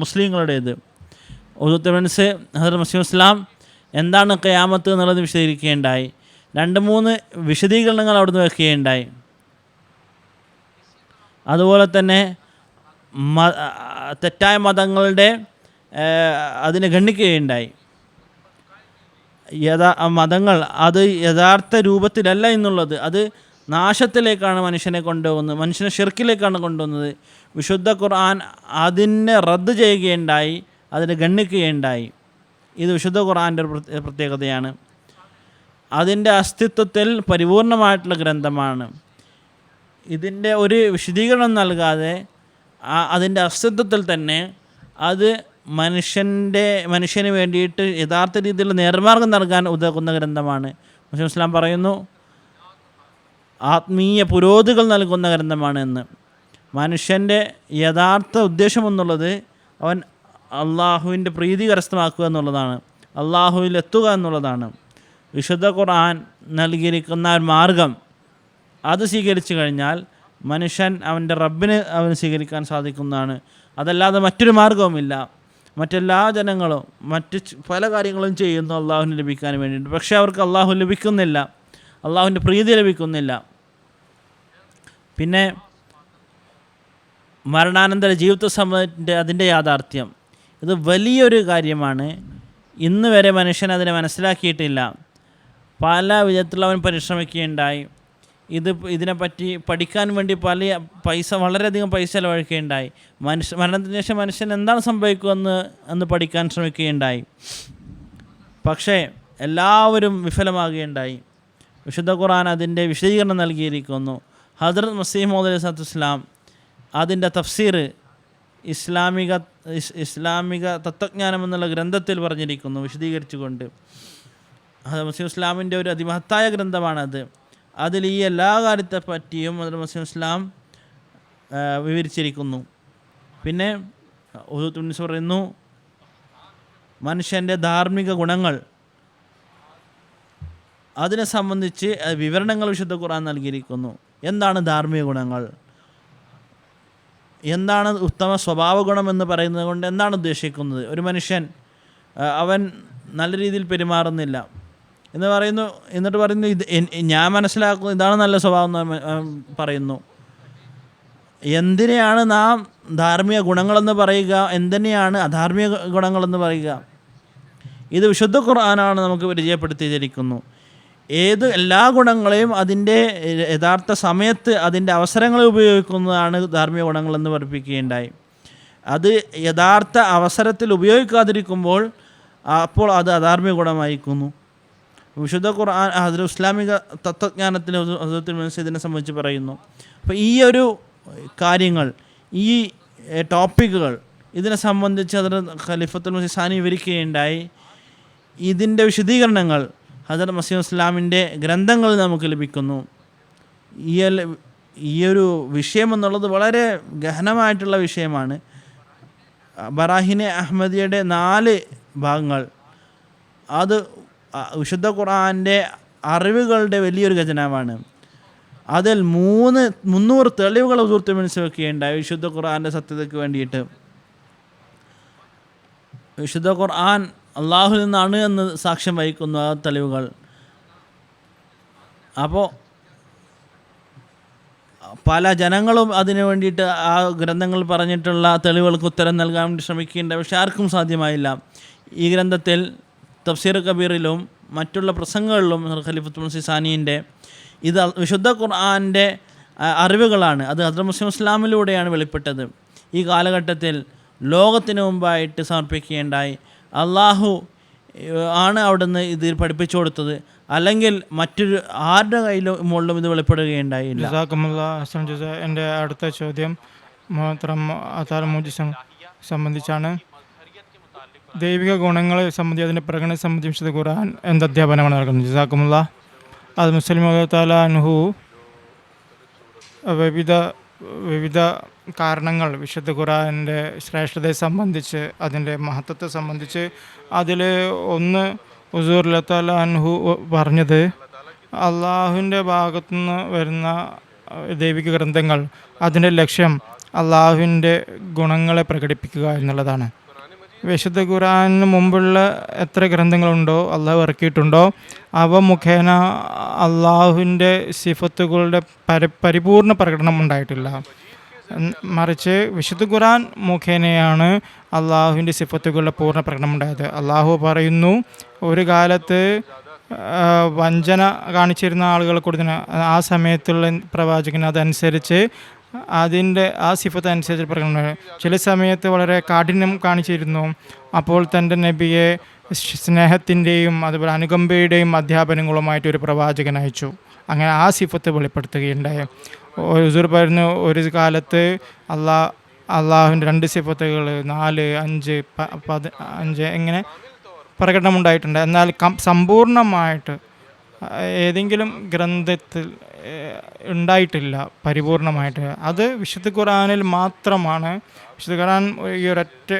മുസ്ലിങ്ങളുടേത്. ഹദരത്ത് മസീഹ് ഇസ്ലാം എന്താണ് ഖിയാമത്ത് എന്നുള്ളത് വിശദീകരിക്കുകയുണ്ടായി. 2-3 വിശദീകരണങ്ങൾ അവിടുന്ന് വെക്കുകയുണ്ടായി. അതുപോലെ തന്നെ തെറ്റായ മതങ്ങളുടെ അതിനെ ഗണ്ണിക്കുകയുണ്ടായി. മതങ്ങൾ അത് യഥാർത്ഥ രൂപത്തിലല്ല എന്നുള്ളത്, അത് നാശത്തിലേക്കാണ് മനുഷ്യനെ കൊണ്ടുപോകുന്നത്, മനുഷ്യനെ ഷിർക്കിലേക്കാണ് കൊണ്ടുപോകുന്നത്. വിശുദ്ധ ഖുർആൻ അതിനെ റദ്ദ് ചെയ്യുകയുണ്ടായി, അതിനെ ഗണ്ണിക്കുകയുണ്ടായി. ഇത് വിശുദ്ധ ഖുർആൻ്റെ ഒരു പ്രത്യേകതയാണ്. അതിൻ്റെ അസ്തിത്വത്തിൽ പരിപൂർണമായിട്ടുള്ള ഗ്രന്ഥമാണ്. ഇതിൻ്റെ ഒരു വിശദീകരണം നൽകാതെ അതിൻ്റെ അസ്തിത്വത്തിൽ തന്നെ അത് മനുഷ്യന് വേണ്ടിയിട്ട് യഥാർത്ഥ രീതിയിലുള്ള നേർമാർഗം നൽകാൻ ഉതകുന്ന ഗ്രന്ഥമാണ്. മുസ്ലിം ഇസ്ലാം പറയുന്നു, ആത്മീയ പുരോഗതികൾ നൽകുന്ന ഗ്രന്ഥമാണ് എന്ന്. മനുഷ്യൻ്റെ യഥാർത്ഥ ഉദ്ദേശമെന്നുള്ളത് അവൻ അള്ളാഹുവിൻ്റെ പ്രീതി കരസ്ഥമാക്കുക എന്നുള്ളതാണ്, അള്ളാഹുവിൽ എത്തുക എന്നുള്ളതാണ്. വിശുദ്ധ ഖുർആൻ നൽകിയിരിക്കുന്ന ഒരു മാർഗം അത് സ്വീകരിച്ചു കഴിഞ്ഞാൽ മനുഷ്യൻ അവൻ്റെ റബ്ബിനെ അവന് സ്വീകരിക്കാൻ സാധിക്കുന്നതാണ്. അതല്ലാതെ മറ്റൊരു മാർഗവുമില്ല. മറ്റെല്ലാ ജനങ്ങളും മറ്റ് പല കാര്യങ്ങളും ചെയ്യുന്നു അള്ളാഹുവിന് ലഭിക്കാൻ വേണ്ടിയിട്ട്, പക്ഷേ അവർക്ക് അള്ളാഹു ലഭിക്കുന്നില്ല, അള്ളാഹുവിൻ്റെ പ്രീതി ലഭിക്കുന്നില്ല. പിന്നെ മരണാനന്തര ജീവിത സമയത്തിൻ്റെ അതിൻ്റെ യാഥാർത്ഥ്യം ഇത് വലിയൊരു കാര്യമാണ്. ഇന്ന് വരെ മനുഷ്യൻ അതിനെ മനസ്സിലാക്കിയിട്ടില്ല. പല വിധത്തിലവൻ പരിശ്രമിക്കുകയുണ്ടായി. ഇതിനെപ്പറ്റി പഠിക്കാൻ വേണ്ടി വളരെയധികം പൈസ ചിലവഴിക്കുകയുണ്ടായി. മരണത്തിന് ശേഷം മനുഷ്യൻ എന്താണ് സംഭവിക്കുമെന്ന് പഠിക്കാൻ ശ്രമിക്കുകയുണ്ടായി. പക്ഷേ എല്ലാവരും വിഫലമാകുകയുണ്ടായി. വിശുദ്ധ ഖുർആൻ അതിൻ്റെ വിശദീകരണം നൽകിയിരിക്കുന്നു. ഹദരത്ത് മസീഹ് മൗഊദ് അലൈഹിസ്സലാത്തു വസ്സലാം അതിൻ്റെ തഫ്സീർ ഇസ്ലാമിക തത്വജ്ഞാനം എന്നുള്ള ഗ്രന്ഥത്തിൽ പറഞ്ഞിരിക്കുന്നു വിശദീകരിച്ചുകൊണ്ട്. അത് മുസ്ലിം ഇസ്ലാമിൻ്റെ ഒരു അതിമഹത്തായ ഗ്രന്ഥമാണത്. അതിൽ ഈ എല്ലാ കാര്യത്തെ പറ്റിയും അതിൽ മുസ്ലിം ഇസ്ലാം വിവരിച്ചിരിക്കുന്നു. പിന്നെ ഉദുത്തുനിസ് പറയുന്നു, മനുഷ്യൻ്റെ ധാർമ്മിക ഗുണങ്ങൾ അതിനെ സംബന്ധിച്ച് വിവരണങ്ങൾ വിശുദ്ധ ഖുർആൻ നൽകിയിരിക്കുന്നു. എന്താണ് ധാർമ്മിക ഗുണങ്ങൾ, എന്താണ് ഉത്തമ സ്വഭാവ ഗുണം എന്ന് പറയുന്നത് കൊണ്ട് എന്താണ് ഉദ്ദേശിക്കുന്നത്? ഒരു മനുഷ്യൻ അവൻ നല്ല രീതിയിൽ പെരുമാറുന്നില്ല എന്ന് പറയുന്നു, എന്നിട്ട് പറയുന്നു ഇത് ഞാൻ മനസ്സിലാക്കുന്നു ഇതാണ് നല്ല സ്വഭാവം എന്ന് പറയുന്നു. എന്തിനെയാണ് നാം ധാർമ്മിക ഗുണങ്ങളെന്ന് പറയുക, എന്തിനെയാണ് അധാർമിക ഗുണങ്ങളെന്ന് പറയുക? ഇത് വിശുദ്ധ ഖുർആനാണ് നമുക്ക് പരിചയപ്പെടുത്തിയിരിക്കുന്നു. എല്ലാ ഗുണങ്ങളെയും അതിൻ്റെ യഥാർത്ഥ സമയത്ത് അതിൻ്റെ അവസരങ്ങളെ ഉപയോഗിക്കുന്നതാണ് ധാർമ്മിക ഗുണങ്ങളെന്ന് പഠിപ്പിക്കുകയുണ്ടായി. അത് യഥാർത്ഥ അവസരത്തിൽ ഉപയോഗിക്കാതിരിക്കുമ്പോൾ അപ്പോൾ അത് അധാർമിക ഗുണമായിരിക്കുന്നു. വിശുദ്ധ ഖുർആൻ അതിൽ ഇസ്ലാമിക തത്വജ്ഞാനത്തിൽ ഹദ്റത്തുൽ മസീഹ് ഇതിനെ സംബന്ധിച്ച് പറയുന്നു. അപ്പോൾ ഈ ഒരു കാര്യങ്ങൾ, ഈ ടോപ്പിക്കുകൾ ഇതിനെ സംബന്ധിച്ച് അതിൽ ഖലീഫത്തുൽ മസീഹ് സാനി വിവരിക്കുകയുണ്ടായി. ഇതിൻ്റെ വിശദീകരണങ്ങൾ ഹദ്റത്ത് മസീഹ് ഇസ്ലാമിൻ്റെ ഗ്രന്ഥങ്ങളിൽ നമുക്ക് ലഭിക്കുന്നു. ഈ ഒരു വിഷയം എന്നുള്ളത് വളരെ ഗഹനമായിട്ടുള്ള വിഷയമാണ്. ബറാഹിനെ അഹമ്മദിയുടെ 4 ഭാഗങ്ങൾ അത് വിശുദ്ധ ഖുർആൻ്റെ അറിവുകളുടെ വലിയൊരു ഖജനാവാണ്. അതിൽ 300 തെളിവുകൾ ഹദ്റത്ത് മനസ്സിലാക്കുകയുണ്ടായി വിശുദ്ധ ഖുർആൻ്റെ സത്യതയ്ക്ക് വേണ്ടിയിട്ട്. വിശുദ്ധ ഖുർആൻ അള്ളാഹുവിൽ നിന്നാണ് എന്ന് സാക്ഷ്യം വഹിക്കുന്ന ആ തെളിവുകൾ. അപ്പോൾ പല ജനങ്ങളും അതിനു വേണ്ടിയിട്ട് ആ ഗ്രന്ഥങ്ങൾ പറഞ്ഞിട്ടുള്ള തെളിവുകൾക്ക് ഉത്തരം നൽകാൻ വേണ്ടി ശ്രമിക്കുകയുണ്ടായി. പക്ഷെ ആർക്കും സാധ്യമായില്ല. ഈ ഗ്രന്ഥത്തിൽ തഫ്സീർ കബീറിലും മറ്റുള്ള പ്രസംഗങ്ങളിലും ഖലീഫത്തുൽ മസീഹ് സാനിയുടെ ഇത് വിശുദ്ധ ഖുർആൻ്റെ അറിവുകളാണ്. അത് ഹദ്റത്ത് മുസ്ലിം ഇസ്ലാമിലൂടെയാണ് വെളിപ്പെട്ടത്. ഈ കാലഘട്ടത്തിൽ ലോകത്തിന് മുമ്പായിട്ട് സമർപ്പിക്കുകയുണ്ടായി. അള്ളാഹു ആണ് അവിടുന്ന് ഇത് പഠിപ്പിച്ചു കൊടുത്തത്, അല്ലെങ്കിൽ മറ്റൊരു ആരുടെ മുകളിലും ഇത് വെളിപ്പെടുകയുണ്ടായില്ല. എൻ്റെ അടുത്ത ചോദ്യം മാത്രം സംബന്ധിച്ചാണ്. ദൈവിക ഗുണങ്ങളെ സംബന്ധിച്ച് അതിൻ്റെ പ്രകടനം സംബന്ധിച്ച് ഖുർആൻ എന്ത് അധ്യാപനമാണ് നൽകുന്നത്? ജസാക്കുമുള്ള. അത് മുസ്ലിം അൻഹു വിവിധ കാരണങ്ങൾ വിശുദ്ധ ഖുർആൻ്റെ ശ്രേഷ്ഠതയെ സംബന്ധിച്ച്, അതിൻ്റെ മഹത്വത്തെ സംബന്ധിച്ച് അതിൽ ഒന്ന് ഹുസൂർ അല്ലാഹു അൻഹു പറഞ്ഞത്, അള്ളാഹുവിൻ്റെ ഭാഗത്തുനിന്ന് വരുന്ന ദൈവിക ഗ്രന്ഥങ്ങൾ അതിൻ്റെ ലക്ഷ്യം അള്ളാഹുവിൻ്റെ ഗുണങ്ങളെ പ്രകടിപ്പിക്കുക എന്നുള്ളതാണ്. വിശുദ്ധ ഖുർആനിന് മുമ്പുള്ള എത്ര ഗ്രന്ഥങ്ങളുണ്ടോ അള്ളാഹു ഇറക്കിയിട്ടുണ്ടോ അവ മുഖേന അള്ളാഹുവിൻ്റെ സിഫത്തുകളുടെ പരിപൂർണ പ്രകടനം ഉണ്ടായിട്ടില്ല. മറിച്ച് വിശുദ്ധ ഖുർആൻ മുഖേനയാണ് അള്ളാഹുവിൻ്റെ സിഫത്തുകളുടെ പൂർണ്ണ പ്രകടനം ഉണ്ടായത്. അള്ളാഹു പറയുന്നു, ഒരു കാലത്ത് വഞ്ചന കാണിച്ചിരുന്ന ആളുകളെ കൊടുത്തിന് ആ സമയത്തുള്ള പ്രവാചകൻ അതനുസരിച്ച് അതിൻ്റെ ആ സിഫത്ത് അനുസരിച്ച് പ്രകടനം. ചില സമയത്ത് വളരെ കാഠിന്യം കാണിച്ചിരുന്നു. അപ്പോൾ തൻ്റെ നബിയെ സ്നേഹത്തിൻ്റെയും അതുപോലെ അനുകമ്പയുടെയും അധ്യാപനങ്ങളുമായിട്ട് ഒരു പ്രവാചകൻ അയച്ചു. അങ്ങനെ ആ സിഫത്ത് വെളിപ്പെടുത്തുകയുണ്ടായി. ഹുസൂർ പറഞ്ഞു, ഒരു കാലത്ത് അള്ളാഹുവിൻ്റെ 2 സിഫത്തുകൾ 4, 5, 15 എങ്ങനെ പ്രകടനമുണ്ടായിട്ടുണ്ട്. എന്നാൽ സമ്പൂർണ്ണമായിട്ട് ഏതെങ്കിലും ഗ്രന്ഥത്തിൽ ഉണ്ടായിട്ടില്ല പരിപൂർണമായിട്ട്. അത് വിശുദ്ധ ഖുർആനിൽ മാത്രമാണ്. വിശുദ്ധ ഖുർആൻ ഈ ഒരൊറ്റ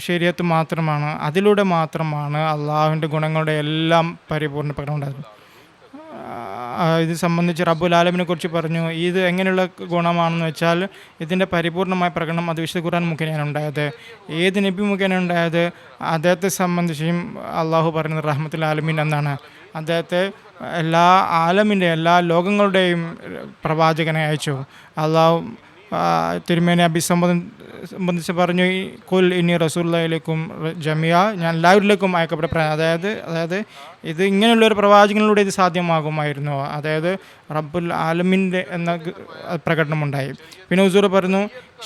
ശരീഅത്ത് മാത്രമാണ്, അതിലൂടെ മാത്രമാണ് അള്ളാഹുവിൻ്റെ ഗുണങ്ങളുടെ എല്ലാം പരിപൂർണ്ണ പ്രകടനം ഉണ്ടാകുന്നത്. ഇത് സംബന്ധിച്ച് റബ്ബുൽ ആലമീനെ കുറിച്ച് പറഞ്ഞു, ഇത് എങ്ങനെയുള്ള ഗുണമാണെന്ന് വെച്ചാൽ ഇതിൻ്റെ പരിപൂർണമായ പ്രകടനം അത് വിശുദ്ധ ഖുർആൻ മുഖേനയാണ് ഉണ്ടായത്. ഏത് നബി മുഖേന ഉണ്ടായത്? അദ്ദേഹത്തെ സംബന്ധിച്ചും അള്ളാഹു പറയുന്നത് റഹ്മത്തുൽ ആലമീൻ എന്നാണ്. അദ്ദേഹത്തെ എല്ലാ ലോകങ്ങളുടെയും പ്രവാചകനെ അയച്ചു. അള്ളാഹു തിരുമേനി സംബന്ധിച്ച് പറഞ്ഞു, കുൽ ഇനി റസൂലുള്ളാഹിലേക്കും ജമിയ, ഞാൻ എല്ലാവരിലേക്കും അയക്കപ്പെട്ട. അതായത് ഇത് ഇങ്ങനെയുള്ളൊരു പ്രവാചകനിലൂടെ ഇത് സാധ്യമാകുമായിരുന്നു. അതായത് റബ്ബുൽ ആലമീൻ്റെ എന്ന പ്രകടനമുണ്ടായി. പിന്നെ ഹുസൂർ പറഞ്ഞു,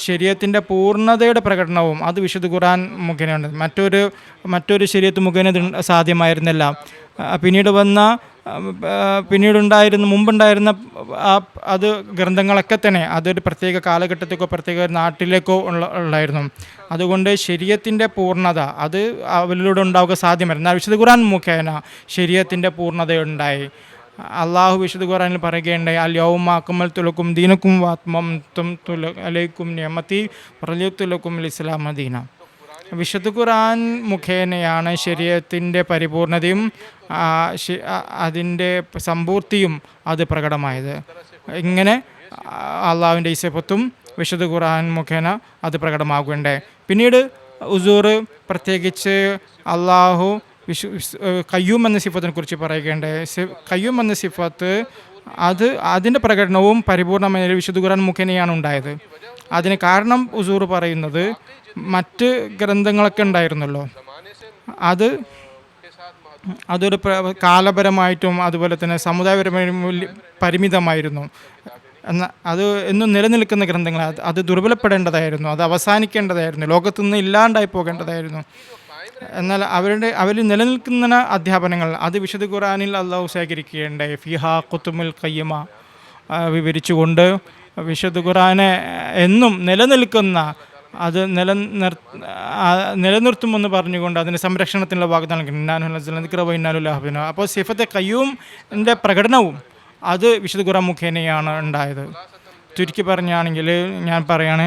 ശരീഅത്തിൻ്റെ പൂർണ്ണതയുടെ പ്രകടനവും അത് വിശുദ്ധ ഖുർആൻ മുഖേനയുണ്ട്. മറ്റൊരു ശരീഅത്ത് മുഖേന സാധ്യമായിരുന്നില്ല. പിന്നീട് വന്ന മുമ്പുണ്ടായിരുന്ന അത് ഗ്രന്ഥങ്ങളൊക്കെ തന്നെ അതൊരു പ്രത്യേക കാലഘട്ടത്തേക്കോ പ്രത്യേക നാട്ടിലേക്കോ ഉള്ളായിരുന്നു. അതുകൊണ്ട് ശരീഅത്തിൻ്റെ പൂർണ്ണത അത് അവരിലൂടെ ഉണ്ടാവുക സാധ്യമല്ല. എന്നാൽ വിശുദ്ധ ഖുർആൻ മുഖേന ശരീഅത്തിൻ്റെ പൂർണ്ണതയുണ്ടായി. അള്ളാഹു വിശുദ്ധ ഖുർആനിൽ പറയുകയുണ്ടായി, അൽ യൗമ അക്മൽതു ലക്കും ദീനക്കും വഅത്മംതു അലൈക്കും നിഅമതി വറദിതു ലക്കും അൽ ഇസ്ലാമ ദീന. വിശുദ്ധ ഖുർആൻ മുഖേനയാണ് ശരീഅത്തിൻ്റെ പരിപൂർണതയും അതിൻ്റെ സമ്പൂർത്തിയും അത് പ്രകടമായത്. ഇങ്ങനെ അള്ളാഹുവിൻ്റെ ഈ സിഫത്തും വിശുദ്ധ ഖുർആൻ മുഖേന അത് പ്രകടമാകുകയുണ്ടായി. പിന്നീട് ഹുസൂർ പ്രത്യേകിച്ച് അള്ളാഹു ഖയ്യൂം എന്ന സിഫത്തിനെ കുറിച്ച് പറയുകയുണ്ടായി. ഖയ്യൂം എന്ന സിഫത്ത് അതിൻ്റെ പ്രകടനവും പരിപൂർണമായ വിശുദ്ധ ഖുർആൻ മുഖേനയാണ് ഉണ്ടായത്. അതിന് കാരണം ഹുസൂർ പറയുന്നത്, മറ്റ് ഗ്രന്ഥങ്ങളൊക്കെ ഉണ്ടായിരുന്നല്ലോ, അതൊരു കാലപരമായിട്ടും അതുപോലെ തന്നെ സമുദായപരമായും പരിമിതമായിരുന്നു. എന്നാൽ അത് എന്നും നിലനിൽക്കുന്ന ഗ്രന്ഥങ്ങൾ അത് ദുർബലപ്പെടേണ്ടതായിരുന്നു, അത് അവസാനിക്കേണ്ടതായിരുന്നു, ലോകത്തുനിന്ന് ഇല്ലാണ്ടായി പോകേണ്ടതായിരുന്നു. എന്നാൽ അവരിൽ നിലനിൽക്കുന്ന അധ്യാപനങ്ങൾ അത് വിശുദ്ധ ഖുർആനിൽ അള്ളാഹു ശേഖരിക്കുകയുണ്ടായി. ഫിഹാ ഖുതുമുൽ ഖയ്യിമ വിവരിച്ചുകൊണ്ട് വിശുദ്ധ ഖുർആനെ എന്നും നിലനിൽക്കുന്ന അത് നിലനിർത്തുമെന്ന് പറഞ്ഞുകൊണ്ട് അതിൻ്റെ സംരക്ഷണത്തിനുള്ള വാഗ്ദാനം നൽകി. അപ്പോൾ സിഫത്തെ ഖയ്യൂമിൻ്റെ പ്രകടനവും അത് വിശുദ്ധ ഖുർആൻ മുഖേനയാണ് ഉണ്ടായത്. ചുരുക്കി പറഞ്ഞാണെങ്കിൽ ഞാൻ പറയാണ്,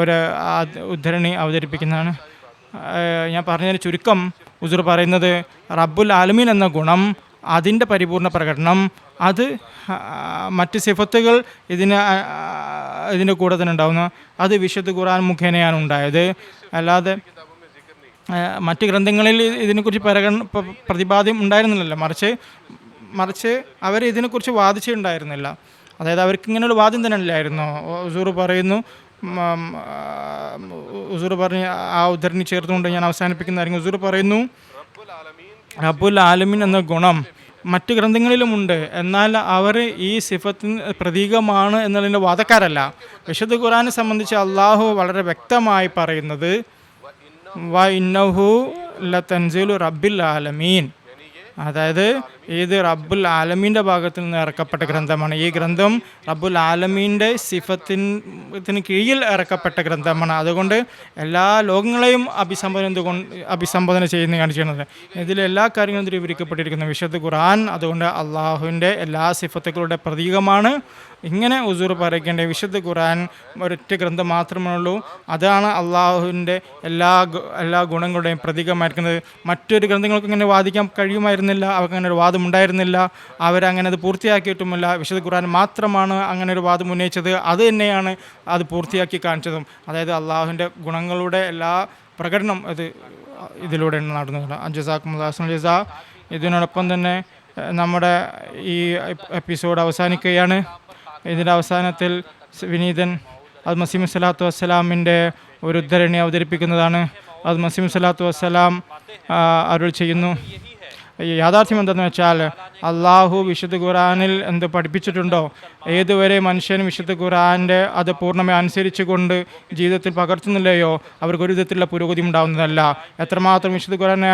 ഒരു ഉദ്ധരണി അവതരിപ്പിക്കുന്നതാണ്. ഞാൻ പറഞ്ഞതിന് ചുരുക്കം ഹുസൂർ പറയുന്നത്, റബ്ബുൽ ആലമീൻ എന്ന ഗുണം അതിൻ്റെ പരിപൂർണ പ്രകടനം അത് മറ്റ് സിഫത്തുകൾ ഇതിൻ്റെ കൂടെ തന്നെ ഉണ്ടാകുന്ന അത് വിശുദ്ധ ഖുർആൻ മുഖേനയാണ് ഉണ്ടായത്. അല്ലാതെ മറ്റ് ഗ്രന്ഥങ്ങളിൽ ഇതിനെക്കുറിച്ച് പ്രതിപാദ്യം ഉണ്ടായിരുന്നില്ലല്ലോ, മറിച്ച് അവർ ഇതിനെക്കുറിച്ച് വാദിച്ചിട്ടുണ്ടായിരുന്നില്ല. അതായത് അവർക്ക് ഇങ്ങനെയുള്ള വാദം തന്നെ ഇല്ലായിരുന്നു. ഹുസൂർ പറഞ്ഞ് ആ ഉദ്ധരണി ചേർത്തുകൊണ്ട് ഞാൻ അവസാനിപ്പിക്കുന്നതായിരിക്കും. ഹുസൂർ പറയുന്നു, റബ്ബുൽ ആലമീൻ എന്ന ഗുണം മറ്റ് ഗ്രന്ഥങ്ങളിലുമുണ്ട്, എന്നാൽ അവർ ഈ സിഫത്തിന് പ്രതീകമാണ് എന്നുള്ളതിൻ്റെ വാദക്കാരല്ല. വിശുദ്ധ ഖുർആനെ സംബന്ധിച്ച് അള്ളാഹു വളരെ വ്യക്തമായി പറയുന്നത്, വ ഇന്നഹു ലതൻസീലു റബ്ബിൽ ആലമീൻ, അതായത് ഇത് റബ്ബുൽ ആലമീൻ്റെ ഭാഗത്ത് നിന്ന് ഇറക്കപ്പെട്ട ഗ്രന്ഥമാണ്. ഈ ഗ്രന്ഥം റബ്ബുൽ ആലമീൻ്റെ സിഫത്തിന് കീഴിൽ ഇറക്കപ്പെട്ട ഗ്രന്ഥമാണ്. അതുകൊണ്ട് എല്ലാ ലോകങ്ങളെയും അഭിസംബോധന ചെയ്യുന്നതാണ് ചെയ്യുന്നത്. ഇതിലെല്ലാ കാര്യങ്ങളും വിവരിക്കപ്പെട്ടിരിക്കുന്ന വിശുദ്ധ ഖുർആൻ അതുകൊണ്ട് അള്ളാഹുവിൻ്റെ എല്ലാ സിഫത്തുകളുടെ പ്രതീകമാണ്. ഇങ്ങനെ ഹുസൂർ പറയേണ്ട വിശുദ്ധ ഖുർആൻ ഒരൊറ്റ ഗ്രന്ഥം മാത്രമേ ഉള്ളൂ, അതാണ് അള്ളാഹുവിൻ്റെ എല്ലാ ഗുണങ്ങളുടെയും പ്രതീകമായിരിക്കുന്നത്. മറ്റൊരു ഗ്രന്ഥങ്ങൾക്ക് ഇങ്ങനെ വാദിക്കാൻ കഴിയുമായിരുന്നില്ല, അവർക്ക് അങ്ങനെ ഒരു വാദം ഉണ്ടായിരുന്നില്ല, അവരങ്ങനെ അത് പൂർത്തിയാക്കിയിട്ടുമില്ല. വിശുദ്ധ ഖുർആൻ മാത്രമാണ് അങ്ങനെ ഒരു വാദം ഉന്നയിച്ചത്. അത് തന്നെയാണ് അത് പൂർത്തിയാക്കി കാണിച്ചതും. അതായത് അള്ളാഹുവിൻ്റെ ഗുണങ്ങളുടെ എല്ലാ പ്രകടനം അത് ഇതിലൂടെ നടന്നത്. ജസാക്കുമുല്ലാഹ് ജസാ. ഇതിനോടൊപ്പം തന്നെ നമ്മുടെ ഈ എപ്പിസോഡ് അവസാനിക്കുകയാണ്. ഇതിൻ്റെ അവസാനത്തിൽ വിനീതൻ അത് മസീഹ് സ്വലാത്തു വസ്സലാമിൻ്റെ ഒരു ഉദ്ധരണി അവതരിപ്പിക്കുന്നതാണ്. അത് മസീഹ് സ്വലാത്തു വസ്സലാം അരുൾ ചെയ്യുന്നു. യാഥാർത്ഥ്യം എന്തെന്ന് വെച്ചാൽ, അള്ളാഹു വിശുദ്ധ ഖുർആനിൽ എന്ത് പഠിപ്പിച്ചിട്ടുണ്ടോ, ഏതുവരെ മനുഷ്യൻ വിശുദ്ധ ഖുർആൻ്റെ അത് പൂർണ്ണമായി അനുസരിച്ചു കൊണ്ട് ജീവിതത്തിൽ പകർത്തുന്നില്ലയോ അവർക്കൊരു വിധത്തിലുള്ള പുരോഗതി ഉണ്ടാകുന്നതല്ല. എത്രമാത്രം വിശുദ്ധ ഖുർആനെ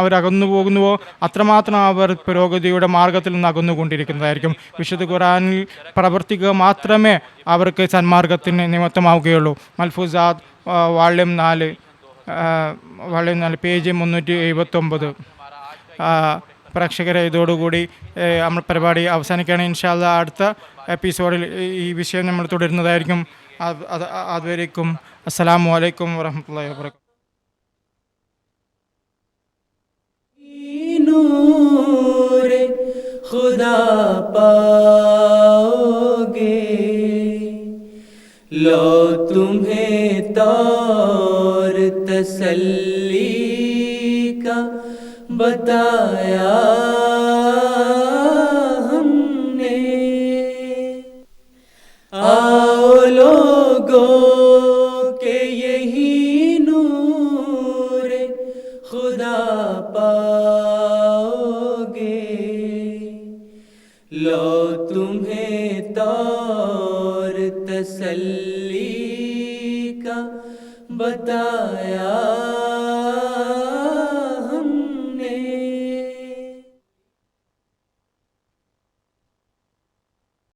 അവർ അകന്നു പോകുന്നുവോ അത്രമാത്രം അവർ പുരോഗതിയുടെ മാർഗത്തിൽ നിന്ന് അകന്നുകൊണ്ടിരിക്കുന്നതായിരിക്കും. വിശുദ്ധ ഖുർആനിൽ പ്രവർത്തിക്കുക മാത്രമേ അവർക്ക് സന്മാർഗത്തിന് നിമിത്തമാവുകയുള്ളൂ. മൽഫൂസാത്ത് വാള്യം 4 പേജ് 379. പ്രേക്ഷകരെ, ഇതോടുകൂടി നമ്മൾ പരിപാടി അവസാനിക്കുകയാണ്. ഇൻഷാ അല്ലാഹ് അടുത്ത എപ്പിസോഡിൽ ഈ വിഷയം നമ്മൾ തുടരുന്നതായിരിക്കും. അതുവരേക്കും അസ്സലാമു അലൈക്കും വറഹ്മത്തുള്ളാഹി വബറകാതുഹു. नूरे खुदा पाओगे, लो तुम्हें तौर तसल्ली का बताया हमने। आओ लोगों के यही नूर खुदा पाओगे, लो तुम्हें तौर तसल्ली का बताया